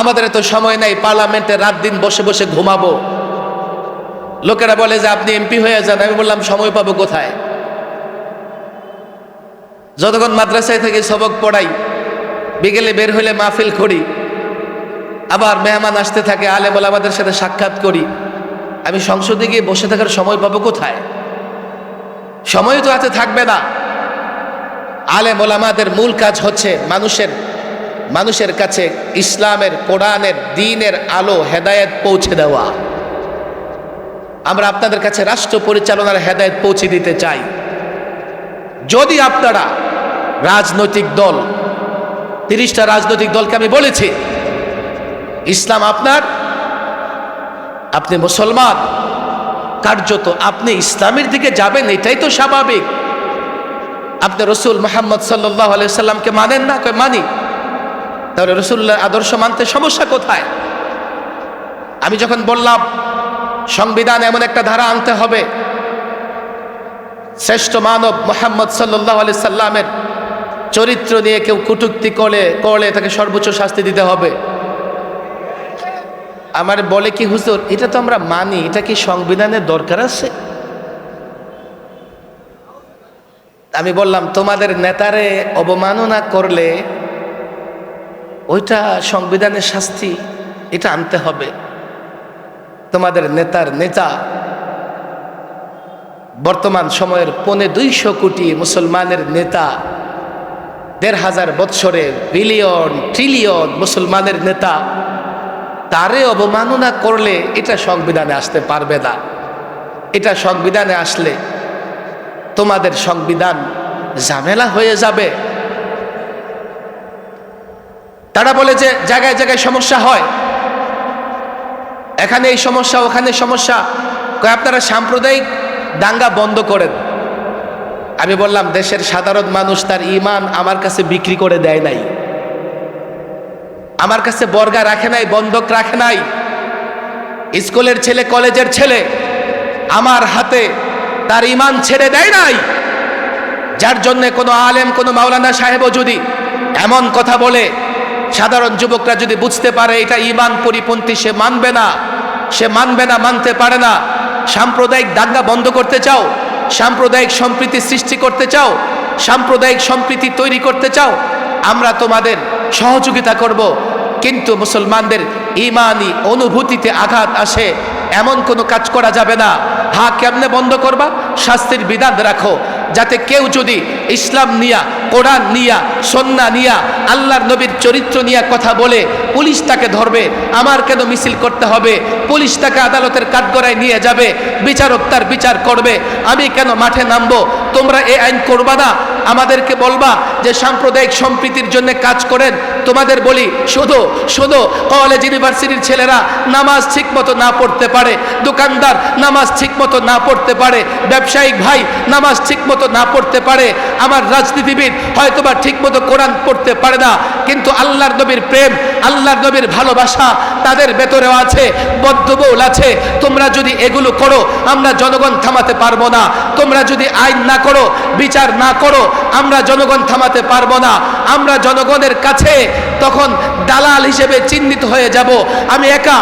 আমাদের তো সময় নাই পার্লামেন্টে রাত দিন বসে বসে ঘুমাবো। লোকেরা বলে যে আপনি এমপি হয়ে যান, আমি বললাম সময় পাবো কোথায়? যতক্ষণ মাদ্রাসায় থেকে সবক পড়াই, বিকেলে বের হলে মাহফিল করি, আবার মেহমান আসতে থাকে, আলেম ওলামাদের সাথে সাক্ষাৎ করি, আমি সংসদে গিয়ে বসে থাকার সময় পাবো কোথায়? সময় তো হাতে থাকবে না। আলেম ওলামাদের মূল কাজ হচ্ছে মানুষের কাছে ইসলামের, কোরআনের, দ্বীনের আলো, হেদায়েত পৌঁছে দেওয়া। আমরা আপনাদের কাছে রাষ্ট্র পরিচালনার হেদায়েত পৌঁছে দিতে চাই। যদি আপনারা রাজনৈতিক দল, 30টা রাজনৈতিক দলকে আমি বলেছি, ইসলাম আপনার, আপনি মুসলমান, কার্যত আপনি ইসলামের দিকে যাবেন, এটাই তো স্বাভাবিক। আপনি রসুল মুহাম্মদ সাল্লাল্লাহু আলাইহি সাল্লামকে মানেন না? কই মানি। তাহলে রসুল্লাহর আদর্শ মানতে সমস্যা কোথায়? আমি যখন বললাম সংবিধান এমন একটা ধারা আনতে হবে, শ্রেষ্ঠ মানব মুহাম্মদ সাল্লাল্লাহু আলাইহি সাল্লামের চরিত্র নিয়ে কেউ কটূক্তি করলে তাকে সর্বোচ্চ শাস্তি দিতে হবে। আমার বলে কি হুজুর, এটা তো আমরা মানি, এটা কি সংবিধানের দরকার আছে? আমি বললাম তোমাদের নেতারে অবমাননা করলে ওইটা সংবিধানের শাস্তি, এটা আনতে হবে। তোমাদের নেতার নেতা বর্তমান সময়ের 250 কোটি মুসলমানের নেতা, 1500 বৎসরে বিলিয়ন ট্রিলিয়ন মুসলমানের নেতা, তারে অবমাননা করলে এটা সংবিধানে আসতে পারবে না। এটা সংবিধানে আসলে তোমাদের সংবিধান ঝামেলা হয়ে যাবে। তারা বলে যে জায়গায় জায়গায় সমস্যা হয়, এখানে এই সমস্যা, ওখানে সমস্যা, আপনারা সাম্প্রদায়িক দাঙ্গা বন্ধ করেন। আমি বললাম দেশের সাধারণ মানুষ তার ঈমান আমার কাছে বিক্রি করে দেয় নাই, আমার কাছে বর্গা রাখে নাই, বন্ধক রাখে নাই। স্কুলের ছেলে, কলেজের ছেলে আমার হাতে তার ঈমান ছেড়ে দেয় নাই। যার জন্য কোনো আলেম, কোনো মাওলানা সাহেবও যদি এমন কথা বলে, সাধারণ যুবকরা যদি বুঝতে পারে এটা ঈমান পরিপন্থী, সে মানবে না, মানতে পারে না। সাম্প্রদায়িক দাঙ্গা বন্ধ করতে চাও, সাম্প্রদায়িক সম্প্রীতি সৃষ্টি করতে চাও, সাম্প্রদায়িক সম্প্রীতি তৈরি করতে চাও, আমরা তোমাদের সহযোগিতা করব। কিন্তু মুসলমানদের ঈমানি অনুভূতিতে আঘাত আসে এমন কোনো কাজ করা যাবে না। হ্যাঁ, কেমনে বন্ধ করবা? শাস্তির বিধান রাখো, যাতে কেউ যদি ইসলাম নিয়া, কোরআন নিয়া, সুন্নাহ নিয়া, আল্লাহর নবীর চরিত্র নিয়া কথা বলে, পুলিশ তাকে ধরবে। আমার কেন মিছিল করতে হবে? পুলিশ তাকে আদালতের কাঠগড়ায় নিয়ে যাবে, বিচারক তার বিচার করবে। আমি কেন মাঠে নামবো? তোমরা এই আইন করবা না, আমাদেরকে বলবা যে সাম্প্রদায়িক সম্প্রীতির জন্য কাজ করেন। তোমাদের বলি শুধু কলেজ ইউনিভার্সিটির ছেলেরা নামাজ ঠিক মতো না পড়তে পারে, দোকানদার নামাজ ঠিক মতো না পড়তে পারে, ব্যবসায়িক ভাই নামাজ ঠিক মতো না পড়তে পারে, আমার রাজনীতিবিদ হয়তোবা ঠিক মতো কোরআন পড়তে পারে না, কিন্তু আল্লাহর নবীর প্রেম, আল্লাহর নবীর ভালোবাসা তাদের ভেতরেও আছে, বদ্ধমূল আছে। তোমরা যদি এগুলো করো, আমরা জনগণ থামাতে পারবো না। তোমরা যদি আইন না করো, বিচার না করো, আমরা জনগণ থামাতে পারবো না। আমরা জনগণের কাছে তখন দালাল হিসেবে চিহ্নিত হয়ে যাব। আমি একা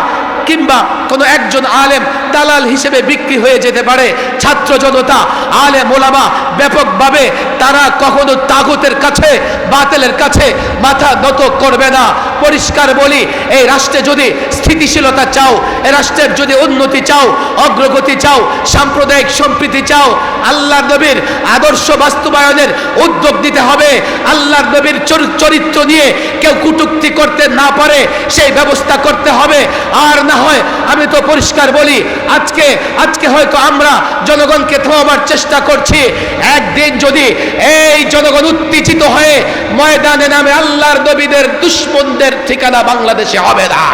কিংবা কোনো একজন আলেম দালাল হিসেবে বিক্রি হয়ে যেতে পারে। ছাত্র জনতা, আলেম ওলামা ব্যাপকভাবে তারা কখনো তাগুতের কাছে, বাতিলের কাছে মাথা নত করবে না। পরিষ্কার বলি, এই রাষ্ট্রে যদি স্থিতিশীলতা চাও, এই রাষ্ট্রের যদি উন্নতি চাও, অগ্রগতি চাও, সাম্প্রদায়িক সম্প্রীতি চাও, আল্লাহর নবীর আদর্শ বাস্তবায়নের উদ্যোগ নিতে হবে। আল্লাহর নবীর চরিত্র নিয়ে কেউ কটূক্তি করতে না পারে সেই ব্যবস্থা করতে হবে। আর না হয় আমি তো পরিষ্কার বলি, আজকে হয়তো আমরা জনগণকে থামাবার চেষ্টা করছি, একদিন যদি এই জনগণ উত্তেজিত হয়ে ময়দানে নামে, আল্লাহর নবীদের দুশমনদের ঠিকানা বাংলাদেশে হবে না।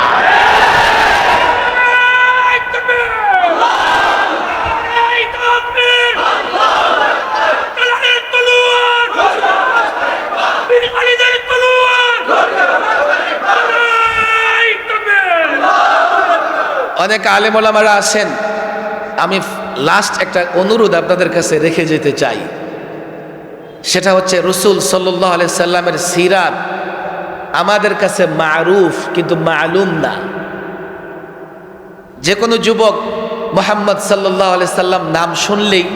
অনেক আলেম ওলামারা আছেন, আমি লাস্ট একটা অনুরোধ আপনাদের কাছে রেখে যেতে চাই, সেটা হচ্ছে রাসূল সাল্লাল্লাহু আলাইহি সাল্লামের সিরাত আমাদের কাছে মারুফ কিন্তু মালুম না। যে কোনো যুবক মুহাম্মদ সাল্লাল্লাহু আলাইহি সাল্লাম নাম শুনলেই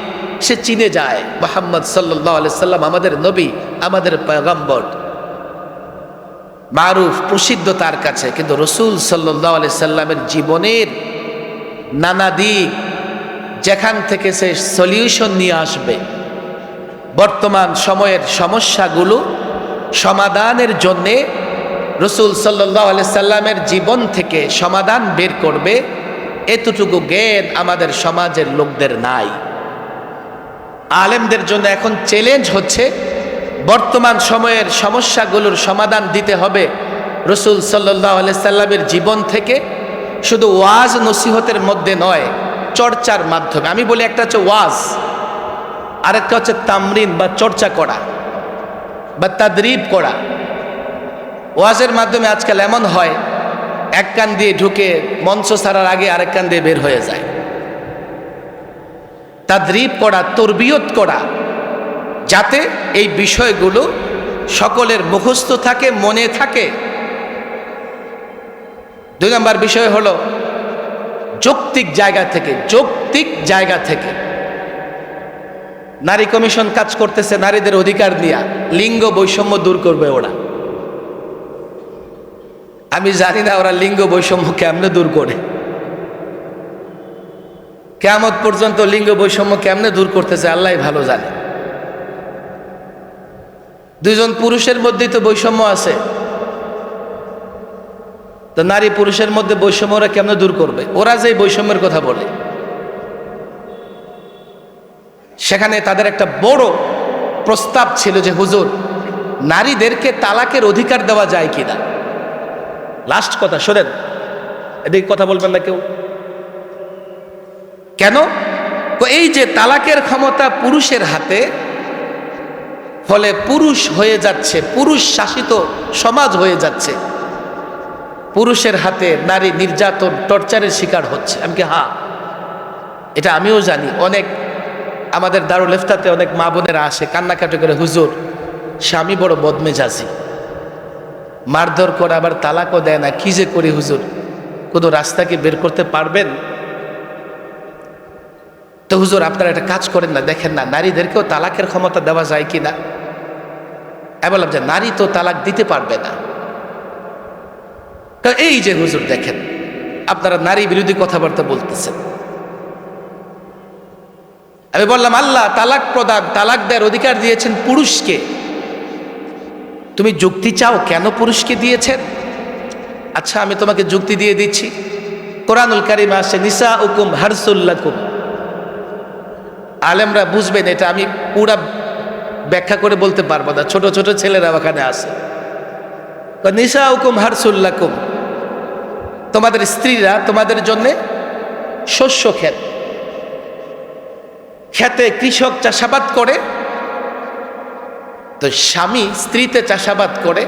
সে চিনে যায় মুহাম্মদ সাল্লাল্লাহু আলাইহি সাল্লাম আমাদের নবী, আমাদের পয়গম্বর, মারুফ প্রসিদ্ধ তার কাছে। কিন্তু রাসূল সাল্লাল্লাহু আলাইহি সাল্লামের জীবনের নানা দিক যেখান থেকে সে সলিউশন নিয়ে আসবে, বর্তমান সময়ের সমস্যাগুলো সমাধানের জন্যে রাসূল সাল্লাল্লাহু আলাইহি সাল্লামের জীবন থেকে সমাধান বের করবে, এতটুকু জ্ঞান আমাদের সমাজের লোকদের নাই। আলেমদের জন্য এখন চ্যালেঞ্জ হচ্ছে বর্তমান সময়ের সমস্যাগুলোর সমাধান দিতে হবে রাসূল সাল্লাল্লাহু আলাইহি সাল্লামের জীবন থেকে, শুধু ওয়াজ নসিহতের মধ্যে নয়, চর্চার মাধ্যমে। আমি বলি একটা হচ্ছে ওয়াজ, আরেকটা হচ্ছে তামরিন বা চর্চা করা বা তাদরিব করা। ওয়াজের মাধ্যমে আজকাল এমন হয় এক কান দিয়ে ঢুকে মঞ্চ ছাড়ার আগে আরেক কান দিয়ে বের হয়ে যায়। তাদরিব করা, তরবিয়ত করা, যাতে এই বিষয়গুলো সকলের মুখস্থ থাকে, মনে থাকে। 2 নম্বর বিষয় হলো যৌক্তিক জায়গা থেকে নারী কমিশন কাজ করতেছে নারীদের অধিকার নিয়ে, লিঙ্গ বৈষম্য দূর করবে ওরা। আমি জানি না ওরা লিঙ্গ বৈষম্য কেমনে দূর করে, কিয়ামত পর্যন্ত লিঙ্গ বৈষম্য কেমনে দূর করতেছে আল্লাহ ভালো জানে। 2 জন পুরুষের মধ্যেই তো বৈষম্য আছে, তো নারী পুরুষের মধ্যে বৈষম্য ওরা কেমনে দূর করবে? ওরা যে বৈষম্যের কথা বলে, সেখানে তাদের একটা বড় প্রস্তাব ছিল যে হুজুর, নারীদেরকে তালাকের অধিকার দেওয়া যায় কিনা। লাস্ট কথা শোনেন, এদিকে কথা বলবেন না কেউ। কেন? এই যে তালাকের ক্ষমতা পুরুষের হাতে, ফলে পুরুষ হয়ে যাচ্ছে, পুরুষ শাসিত সমাজ হয়ে যাচ্ছে, পুরুষের হাতে নারী নির্যাতন, টর্চারের শিকার হচ্ছে। আমি কি হ্যাঁ, এটা আমিও জানি। অনেক আমাদের দারুল ইফতাতে অনেক মা বোনেরা আসে কান্নাকাটি করে, হুজুর স্বামী বড় বদমেজাজি, মারধর করে আবার তালাকও দেয় না, কি যে করি হুজুর, কোনো রাস্তা কি বের করতে পারবেন? তো হুজুর আপনারা একটা কাজ করেন না, দেখেন না নারীদেরকেও তালাকের ক্ষমতা দেওয়া যায় কিনা। আমি বললাম যে নারী তো তালাক দিতে পারবে না। এই যে হুজুর দেখেন আপনারা নারী বিরোধী কথাবার্তা বলতেছেন। আমি বললাম আল্লাহ তালাক প্রদান, তালাক দেওয়ার অধিকার দিয়েছেন পুরুষকে, তুমি যুক্তি চাও কেন পুরুষকে দিয়েছেন? আচ্ছা আমি তোমাকে যুক্তি দিয়ে দিচ্ছি। কোরআনুল কারীমে আসে নিসাউকুম হারসুল লাকুম। আলেমরা বুঝবেন এটা, আমি পুরা ব্যাখ্যা করে বলতে পারবো না, ছোট ছোট ছেলেরা ওখানে আছে। নিসাউকুম হারসুল লাকুম, তোমাদের স্ত্রীরা তোমাদের জন্য শস্য ক্ষেত, খেতে কৃষক চাষাবাদ করে, তো স্বামী স্ত্রীতে চাষাবাদ করে,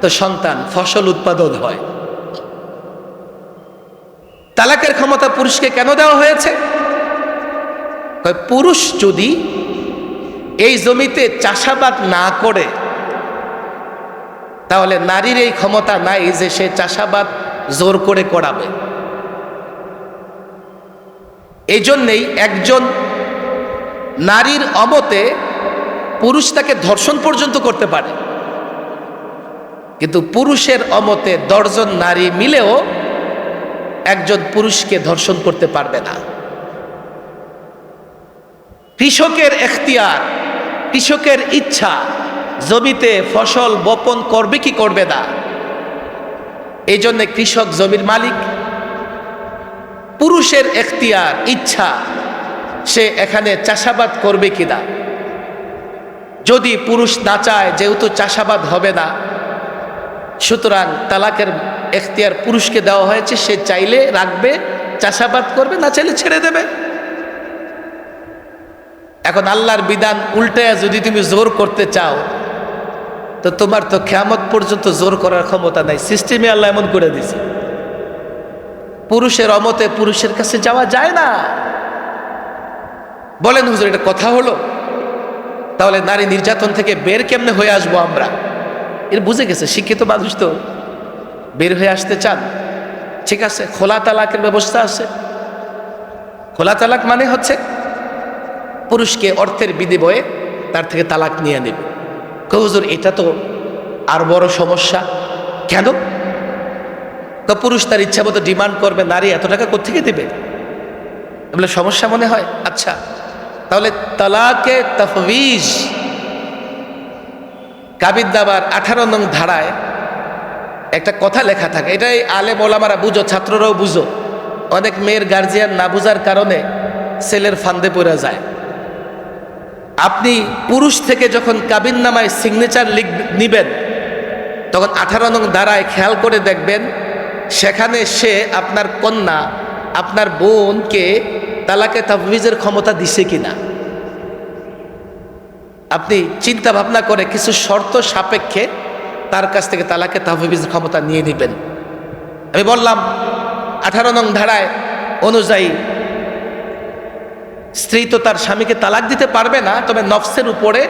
তো সন্তান ফসল উৎপাদন হয়। তালাকের ক্ষমতা পুরুষকে কেন দেওয়া হয়েছে? পুরুষ যদি এই জমিতে চাষাবাদ না করে, তাহলে নারীর এই ক্ষমতা নাই যে সে চাষাবাদ জোর করে করাবে। এই জন্যেই একজন নারীর অমতে পুরুষ তাকে ধর্ষণ পর্যন্ত করতে পারে, কিন্তু পুরুষের অমতে 10 জন নারী মিলেও একজন পুরুষকে ধর্ষণ করতে পারবে না। কৃষকের এখতিয়ার, কৃষকের ইচ্ছা, জমিতে ফসল বপন করবে কি করবে না, এই জন্য কৃষক জমির মালিক। পুরুষের এখতিয়ার, ইচ্ছা, সে এখানে চাষাবাদ করবে কিনা। যদি পুরুষ না চায়, যেহেতু চাষাবাদ হবে না, সুতরাং তালাকের এখতিয়ার পুরুষকে দেওয়া হয়েছে। সে চাইলে রাখবে, চাষাবাদ করবে, না চাইলে ছেড়ে দেবে। এখন আল্লাহর বিধান উল্টায়া যদি তুমি জোর করতে চাও, তো তোমার তো কিয়ামত পর্যন্ত জোর করার ক্ষমতা নাই। সিস্টেমে আল্লাহ এমন করে দিছে, পুরুষের অমতে পুরুষের কাছে যাওয়া যায় না। বলেন হুজুর, এটা কথা হলো? তাহলে নারী নির্যাতন থেকে বের কেমনে হয়ে আসবো আমরা? এর বুঝে গেছে, শিক্ষিত মানুষ তো। বের হয়ে আসতে চান, ঠিক আছে, খোলা তালাকের ব্যবস্থা আছে। খোলা তালাক মানে হচ্ছে পুরুষকে অর্থের বিনিময়ে তার থেকে তালাক নিয়ে নেবে। হুজুর, এটা তো আর বড় সমস্যা। কেন? তো পুরুষ তার ইচ্ছা মতো ডিমান্ড করবে, নারী এত টাকা কোত্থেকে দেবে? বলে সমস্যা মনে হয়। আচ্ছা, তাহলে তালাকে তাফওয়িজ কাবিননামার 18 নং ধারায় একটা কথা লেখা থাকে। এটাই আলেম ওলামারা বুঝো, ছাত্ররাও বুঝো। অনেক মেয়ের গার্জিয়ান না বুঝার কারণে ছেলের ফান্দে পড়ে যায়। আপনি পুরুষ থেকে যখন কাবিননামায় সিগনেচার নিবেন, তখন 18 নং ধারায় খেয়াল করে দেখবেন, সেখানে সে আপনার কন্যা, আপনার বোনকে তালাকে তাফওয়িজের ক্ষমতা দিছে কিনা আপনি চিন্তা ভাবনা করে কিছু শর্ত সাপেক্ষে তার কাছ থেকে তালাকে তাফওয়িজের ক্ষমতা নিয়ে নেবেন। আমি বললাম 18 নং ধারায় অনুযায়ী স্ত্রী তো তার স্বামীকে তালাক দিতে পারবে না, তবে নফসের উপরে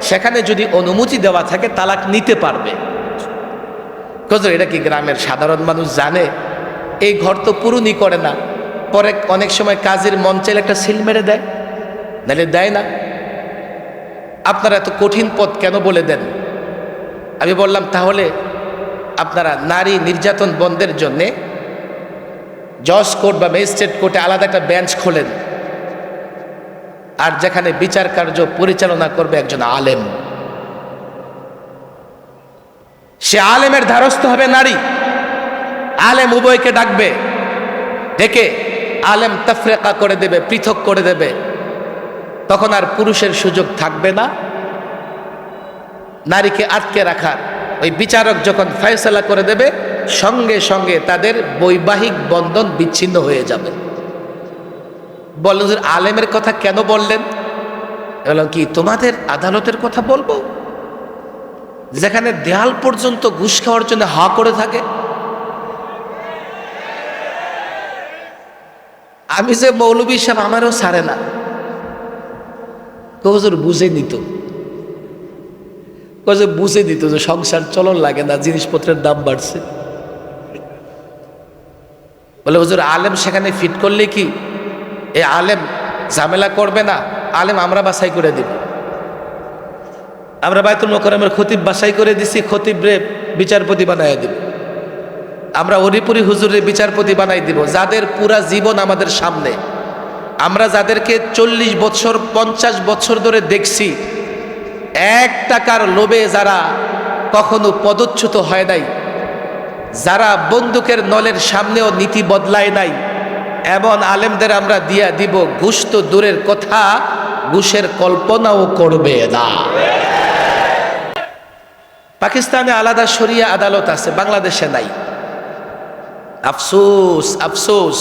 সেখানে যদি অনুমতি দেওয়া থাকে তালাক নিতে পারবে। এটা কি গ্রামের সাধারণ মানুষ জানে? এই ঘর তো পূরণই করে না, পরে অনেক সময় কাজের মন চাইলে একটা সিল মেরে দেয়, নাহলে দেয় না। আপনারা এত কঠিন পথ কেন বলে দেন? আমি বললাম তাহলে আপনারা নারী নির্যাতন বন্ধের জন্যে জজ কোর্ট বা ম্যাজিস্ট্রেট কোর্টে আলাদা একটা বেঞ্চ খোলেন, আর যেখানে বিচার কার্য পরিচালনা করবে একজন আলেম। সে আলেমের দ্বারস্থ হবে নারী। আলেম উভয়কে ডাকবে, ডেকে আলেম তাফরিকা করে দেবে, পৃথক করে দেবে। তখন আর পুরুষের সুযোগ থাকবে না নারীকে আটকে রাখার। ওই বিচারক যখন ফয়সালা করে দেবে, সঙ্গে সঙ্গে তাদের বৈবাহিক বন্ধন বিচ্ছিন্ন হয়ে যাবে। বললেন হুজুর, আলেমের কথা কেন বললেন? বললাম কি তোমাদের আদালতের কথা বলবো, যেখানে দেয়াল পর্যন্ত ঘুষ খাওয়ার জন্য হা করে থাকে? আমি যে মৌলবী সাহেব, আমারও ছাড়ে না। হুজুর বুঝে নিত, বুঝে নিত যে সংসার চলন লাগে না, জিনিসপত্রের দাম বাড়ছে। বলে হুজুর, আলেম সেখানে ফিট করলে কি এই আলেম ঝামেলা করবে না? আলেম আমরা বাছাই করে দিব। আমরা বায়তুল মোকাররমের খতিব বাছাই করে দিছি, খতিবরে বিচারপতি বানাই দিব। আমরা হরিপুরি হুজুরের বিচারপতি বানাই দিব। যাদের পুরা জীবন আমাদের সামনে, আমরা যাদেরকে 40 বছর 50 বছর ধরে দেখছি, 1 টাকার লোভে যারা কখনো পদচ্যুত হয় নাই, যারা বন্দুকের নলের সামনেও নীতি বদলায় নাই, এমন আলেমদের আমরা দিয়া দিব। ঘুষ তো দূরের কথা, ঘুষের কল্পনাও করবে না। পাকিস্তানে আলাদা শরিয়া আদালত আছে, বাংলাদেশে নাই। আফসোস আফসোস।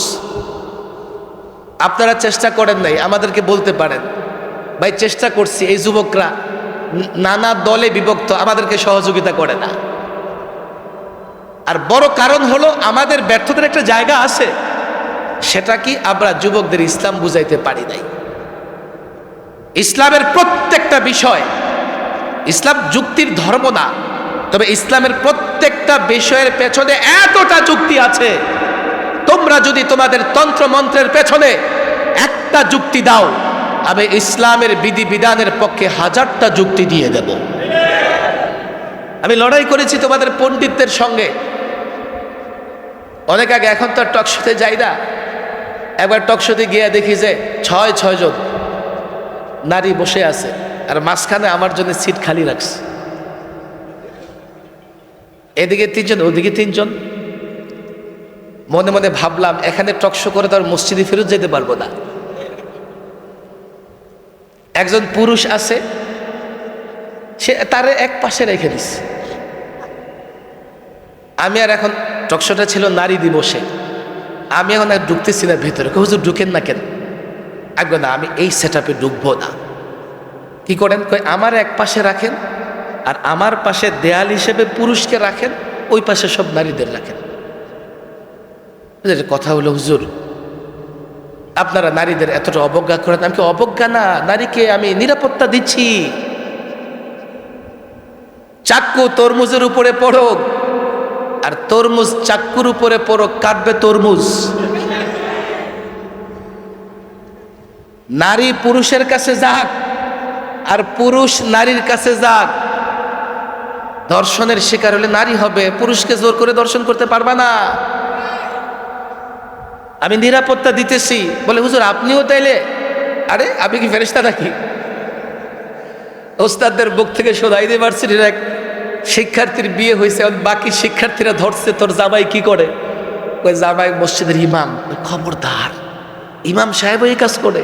আপনারা চেষ্টা করেন নাই, আমাদেরকে বলতে পারেন ভাই চেষ্টা করছি। এই যুবকরা নানা দলে বিভক্ত, আমাদেরকে সহযোগিতা করে না। আর বড় কারণ হলো আমাদের ব্যর্থতার একটা জায়গা আছে, সেটা কি আমরা যুবকদের ইসলাম বুঝাইতে পারি নাই। ইসলামের প্রত্যেকটা বিষয়, ইসলাম যুক্তির ধর্ম না, তবে ইসলামের প্রত্যেকটা বিষয়ের পেছনে এতটা যুক্তি আছে, তোমরা যদি তোমাদের তন্ত্র মন্ত্রের পেছনে একটা যুক্তি দাও, আমি ইসলামের বিধি বিধানের পক্ষে 1000টা যুক্তি দিয়ে দেব। আমি লড়াই করেছি তোমাদের পণ্ডিতদের সঙ্গে অনেক আগে, এখন তো টকশোতে যাই না। একবার টকশোতে গিয়ে দেখি যে 6 জন নারী বসে আছে, আর মাঝখানে আমার জন্য সিট খালি রাখছে। এদিকে 3 জন, ওদিকে 3 জন। মনে মনে ভাবলাম, এখানে টকশো করে তো আর মসজিদে ফেরত যেতে পারবো না। একজন পুরুষ আছে, সে তারে এক পাশে রেখে দিচ্ছে। আমি আর এখন, টকশোটা ছিল নারী দিবসে, আমি এখন আর ঢুকতেছি না ভেতরে। হুজুর ঢুকেন না কেন? আগে না, আমি এই সেটআপে ঢুকবো না। কি করেন? কই আমার এক পাশে রাখেন, আর আমার পাশে দেয়াল হিসেবে পুরুষকে রাখেন, ওই পাশে সব নারীদের রাখেন। কথা হলো হুজুর, আপনারা নারীদের এতটা অবজ্ঞা করেন। আমি কি অবজ্ঞা না, নারীকে আমি নিরাপত্তা দিচ্ছি। চাক্কু তরমুজের উপরে পড়ুক আর তরমুজ চাক্কুর উপরে পড়ুক, কাটবে তরমুজ। নারী পুরুষের কাছে যাক আর পুরুষ নারীর কাছে যাক, ধর্ষণের শিকার হলে নারী হবে, পুরুষকে জোর করে ধর্ষণ করতে পারবা না। আমি নিরাপত্তা দিতেছি বলে হুজুর আপনিও তাইলে, আরে আমি কি ফেরেশতা নাকি? ওস্তাদদের বুক থেকে শোনাই ইউনিভার্সিটির এক শিক্ষার্থীর বিয়ে হয়েছে, বাকি শিক্ষার্থীরা ধরছে তোর জামাই কি করে, ওই জামাই মসজিদের ইমাম। খবরদার, ইমাম সাহেব এই কাজ করে।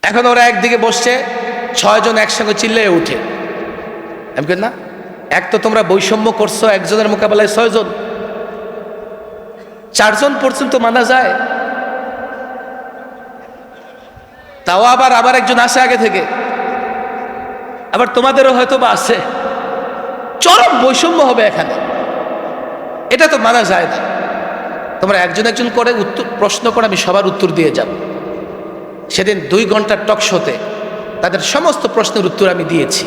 এখন ওরা একদিকে বসছে, 6 জন একসঙ্গে চিল্লে উঠে। আমি না, এক তো তোমরা বৈষম্য করছো, একজনের মোকাবেলায় 6 জন, 4 জন পর্যন্ত মানা যায়। তাও আবার একজন আসে আগে থেকে, আবার তোমাদেরও হয়তো বা আছে, চরম বৈষম্য হবে এখানে, এটা তো মানা যায় না। তোমরা একজন একজন করে উত্তর প্রশ্ন করে, আমি সবার উত্তর দিয়ে যাব। সেদিন 2 ঘন্টার টক শোতে তাদের সমস্ত প্রশ্নের উত্তর আমি দিয়েছি।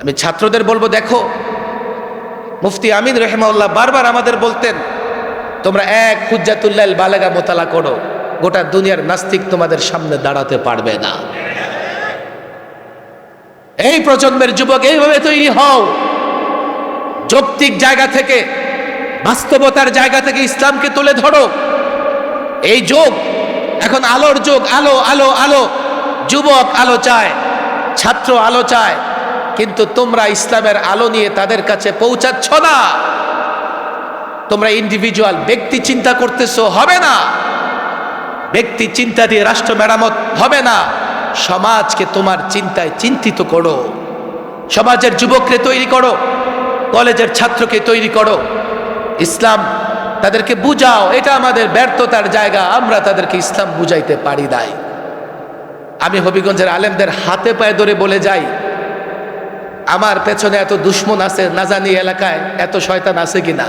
আমি ছাত্রদের বলবো, দেখো মুফতি আমিন রহিমাহুল্লাহ বারবার আমাদের বলতেন, তোমরা এক হুজ্জাতুল্লাহ বালেগা মোতালা করো, গোটা দুনিয়ার নাস্তিক তোমাদের সামনে দাঁড়াতে পারবে না। এই প্রজন্মের যুবক এইভাবে তৈরি হও, যৌক্তিক জায়গা থেকে, বাস্তবতার জায়গা থেকে ইসলামকে তুলে ধরো। এই যুগ এখন আলোর যুগ, আলো আলো আলো, যুবক আলো চায়, ছাত্র আলো চায়, কিন্তু তোমরা ইসলামের আলো নিয়ে তাদের কাছে পৌঁছাচ্ছ না। তোমরা ইন্ডিভিজুয়াল ব্যক্তি চিন্তা করতেছো, হবে না। ব্যক্তি চিন্তা দিয়ে রাষ্ট্র মেরামত হবে না। সমাজকে তোমার চিন্তায় চিন্তিত করো, সমাজের যুবককে তৈরি করো, কলেজের ছাত্রকে তৈরি করো, ইসলাম তাদেরকে বুঝাও। এটা আমাদের ব্যর্থতার জায়গা, আমরা তাদেরকে ইসলাম বুঝাইতে পারি নাই। আমি হবিগঞ্জের আলেমদের হাতে পায়ে ধরে বলে যাই, আমার পেছনে এত দুশ্মন আছে, না জানি এলাকায় এত শয়তান আছে কিনা।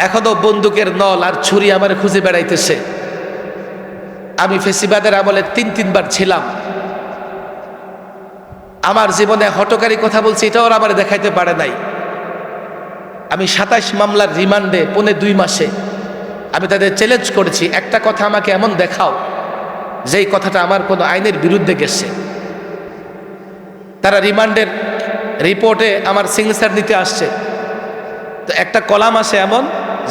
এখনো বন্দুকের নল আর ছুরি আমার খুঁজে বেড়াইতেছে। আমি ফেসিবাদের আমলে 3 বার ছিলাম। আমার জীবনে হটকারী কথা বলছি, এটা ওরা আমার দেখাইতে পারে নাই। আমি 27 মামলার রিমান্ডে 2.5 মাসে আমি তাদের চ্যালেঞ্জ করেছি, একটা কথা আমাকে এমন দেখাও যেই কথাটা আমার কোনো আইনের বিরুদ্ধে গেছে। তারা রিমান্ডের রিপোর্টে আমার সিগনেচার নিতে আসছে, তো একটা কলাম আছে এমন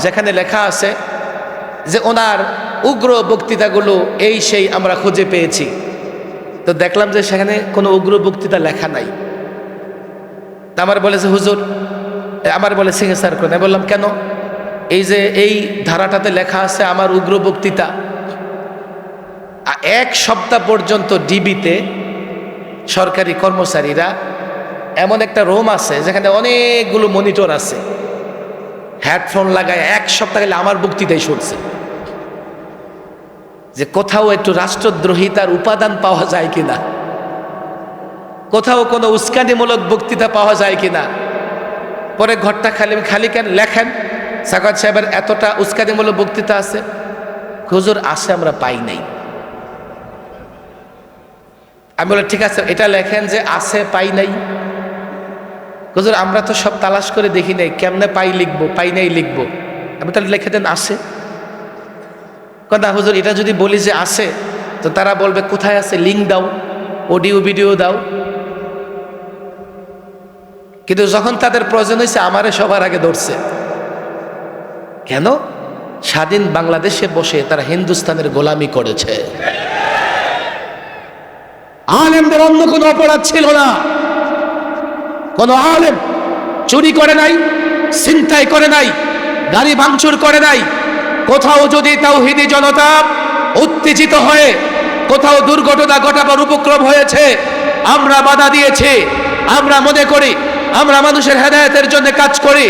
যেখানে লেখা আছে যে ওনার উগ্র বক্তৃতাগুলো এই সেই আমরা খুঁজে পেয়েছি। তো দেখলাম যে সেখানে কোনো উগ্র বক্তৃতা লেখা নাই। আমার বলেছে হুজুর, আমার বলে সিগনেচার করে। আমি বললাম কেন? এই যে এই ধারাটাতে লেখা আছে আমার উগ্র বক্তৃতা। 1 সপ্তাহ পর্যন্ত ডিবিতে সরকারি কর্মচারীরা, এমন একটা রুম আছে যেখানে অনেকগুলো মনিটর আছে, হেডফোন লাগায় 1 সপ্তাহ গেলে আমার বক্তৃতাই শুনছে, যে কোথাও একটু রাষ্ট্রদ্রোহিতার উপাদান পাওয়া যায় কিনা, কোথাও কোনো উস্কানিমূলক বক্তৃতা পাওয়া যায় কিনা। পরে ঘরটা খালি কেন লেখেন, সাকাত সাহেবের এতটা উস্কানিমূলক বক্তৃতা আছে। হুজুর আছে, আমরা পাই নাই। আমি বলে ঠিক আছে, এটা লেখেন যে আছে, পাই নাই। হুজুর আমরা তো সব তালাশ করে দেখি নাই, কেমনে পাই লিখবো, পাই নাই লিখবো। আমি তাহলে লিখে দেন আছে। না হুজুর, এটা যদি বলি যে আছে, তো তারা বলবে কোথায় আছে, লিঙ্ক দাও, অডিও ভিডিও দাও। কিন্তু যখন তাদের প্রয়োজন হয়েছে, আমারে সবার আগে ধরছে। কেন? স্বাধীন বাংলাদেশে বসে তারা হিন্দুস্তানের গোলামি করেছে। আলেমদের অন্য কোনো অপরাধ ছিল না। কোন আলেম চুরি করে নাই, ছিনতাই করে নাই, গাড়ি ভাঙচুর করে নাই। কোথাও যদি তাওহীদি জনতা উত্তেজিত হয়ে কোথাও দুর্ঘটনা ঘটাবার উপক্রম হয়েছে, আমরা বাধা দিয়েছি। আমরা মনে করি আমরা মানুষের হেদায়েতের জন্য কাজ করি,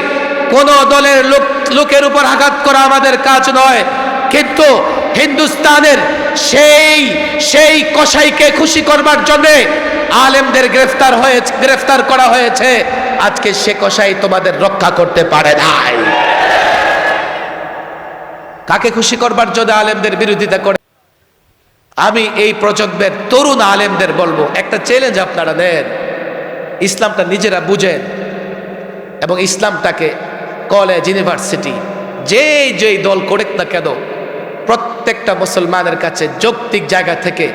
কোন দলের লোকের উপর আঘাত করা আমাদের কাজ নয়। কিন্তু হিন্দুস্তানের সেই কসাইকে খুশি করবার জন্য আলেমদের গ্রেফতার করা হয়েছে। আজকে সে কসাই তোমাদের রক্ষা করতে পারে নাই। কাকে খুশি করবার জন্য আলেমদের বিরোধিতা করে? আমি এই প্রজন্মের তরুণ আলেমদের বলবো, একটা চ্যালেঞ্জ আপনারা নেন, ইসলামটা নিজেরা বুঝেন এবং ইসলামটাকে কলেজ, ইউনিভার্সিটি, যেই দল করুক না কেন, প্রত্যেকটা মুসলমানের কাছে যৌক্তিক জায়গা থেকে,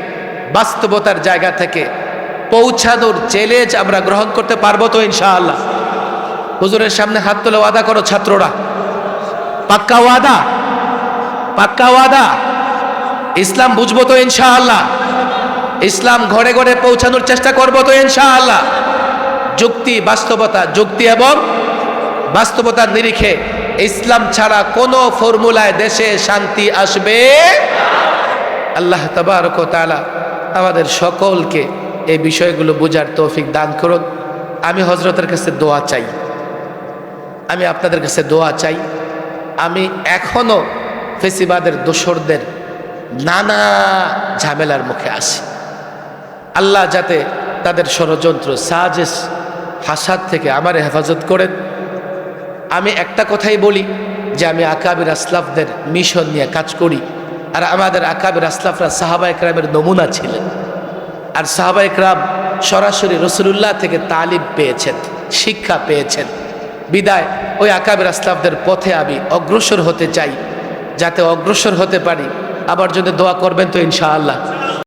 বাস্তবতার জায়গা থেকে পৌঁছানোর চ্যালেঞ্জ আমরা গ্রহণ করতে পারবো তো ইনশাআল্লাহ? হুজুরের সামনে হাত তুলে ওয়াদা করো ছাত্ররা, পাক্কা ওয়াদা, পাক্কা ওয়াদা। ইসলাম বুঝবো তো ইনশাআল্লাহ? ইসলাম ঘরে ঘরে পৌঁছানোর চেষ্টা করবো তো ইনশাআল্লাহ? যুক্তি, বাস্তবতা, যুক্তি এবং বাস্তবতার নিরিখে ইসলাম ছাড়া কোনো ফর্মুলায় দেশে শান্তি আসবে? আল্লাহ তাবারক ওয়া তাআলা আমাদের সকলকে এই বিষয়গুলো বোঝার তৌফিক দান করুন। আমি হযরতের কাছে দোয়া চাই, আমি আপনাদের কাছে দোয়া চাই। আমি এখনো ফেসিবাদের দোসরদের নানা ঝামেলার মুখে আসি। আল্লাহ যাতে তাদের ষড়যন্ত্র, সাজিশ, হাসাদ থেকে আমার হেফাজত করেন। আমি একটা কথাই বলি যে আমি আকাবির আসলাফদের মিশন নিয়ে কাজ করি, আর আমাদের আকাবির আসলাফরা সাহাবা একরামের নমুনা ছিলেন, আর সাহাবা একরাম সরাসরি রাসূলুল্লাহ থেকে তালিম পেয়েছেন, শিক্ষা পেয়েছেন। বিদায় ওই আকাবির আসলাফদের পথে আমি অগ্রসর হতে চাই। যাতে অগ্রসর হতে পারি, আবার যদি দোয়া করবেন তো ইনশাআল্লাহ।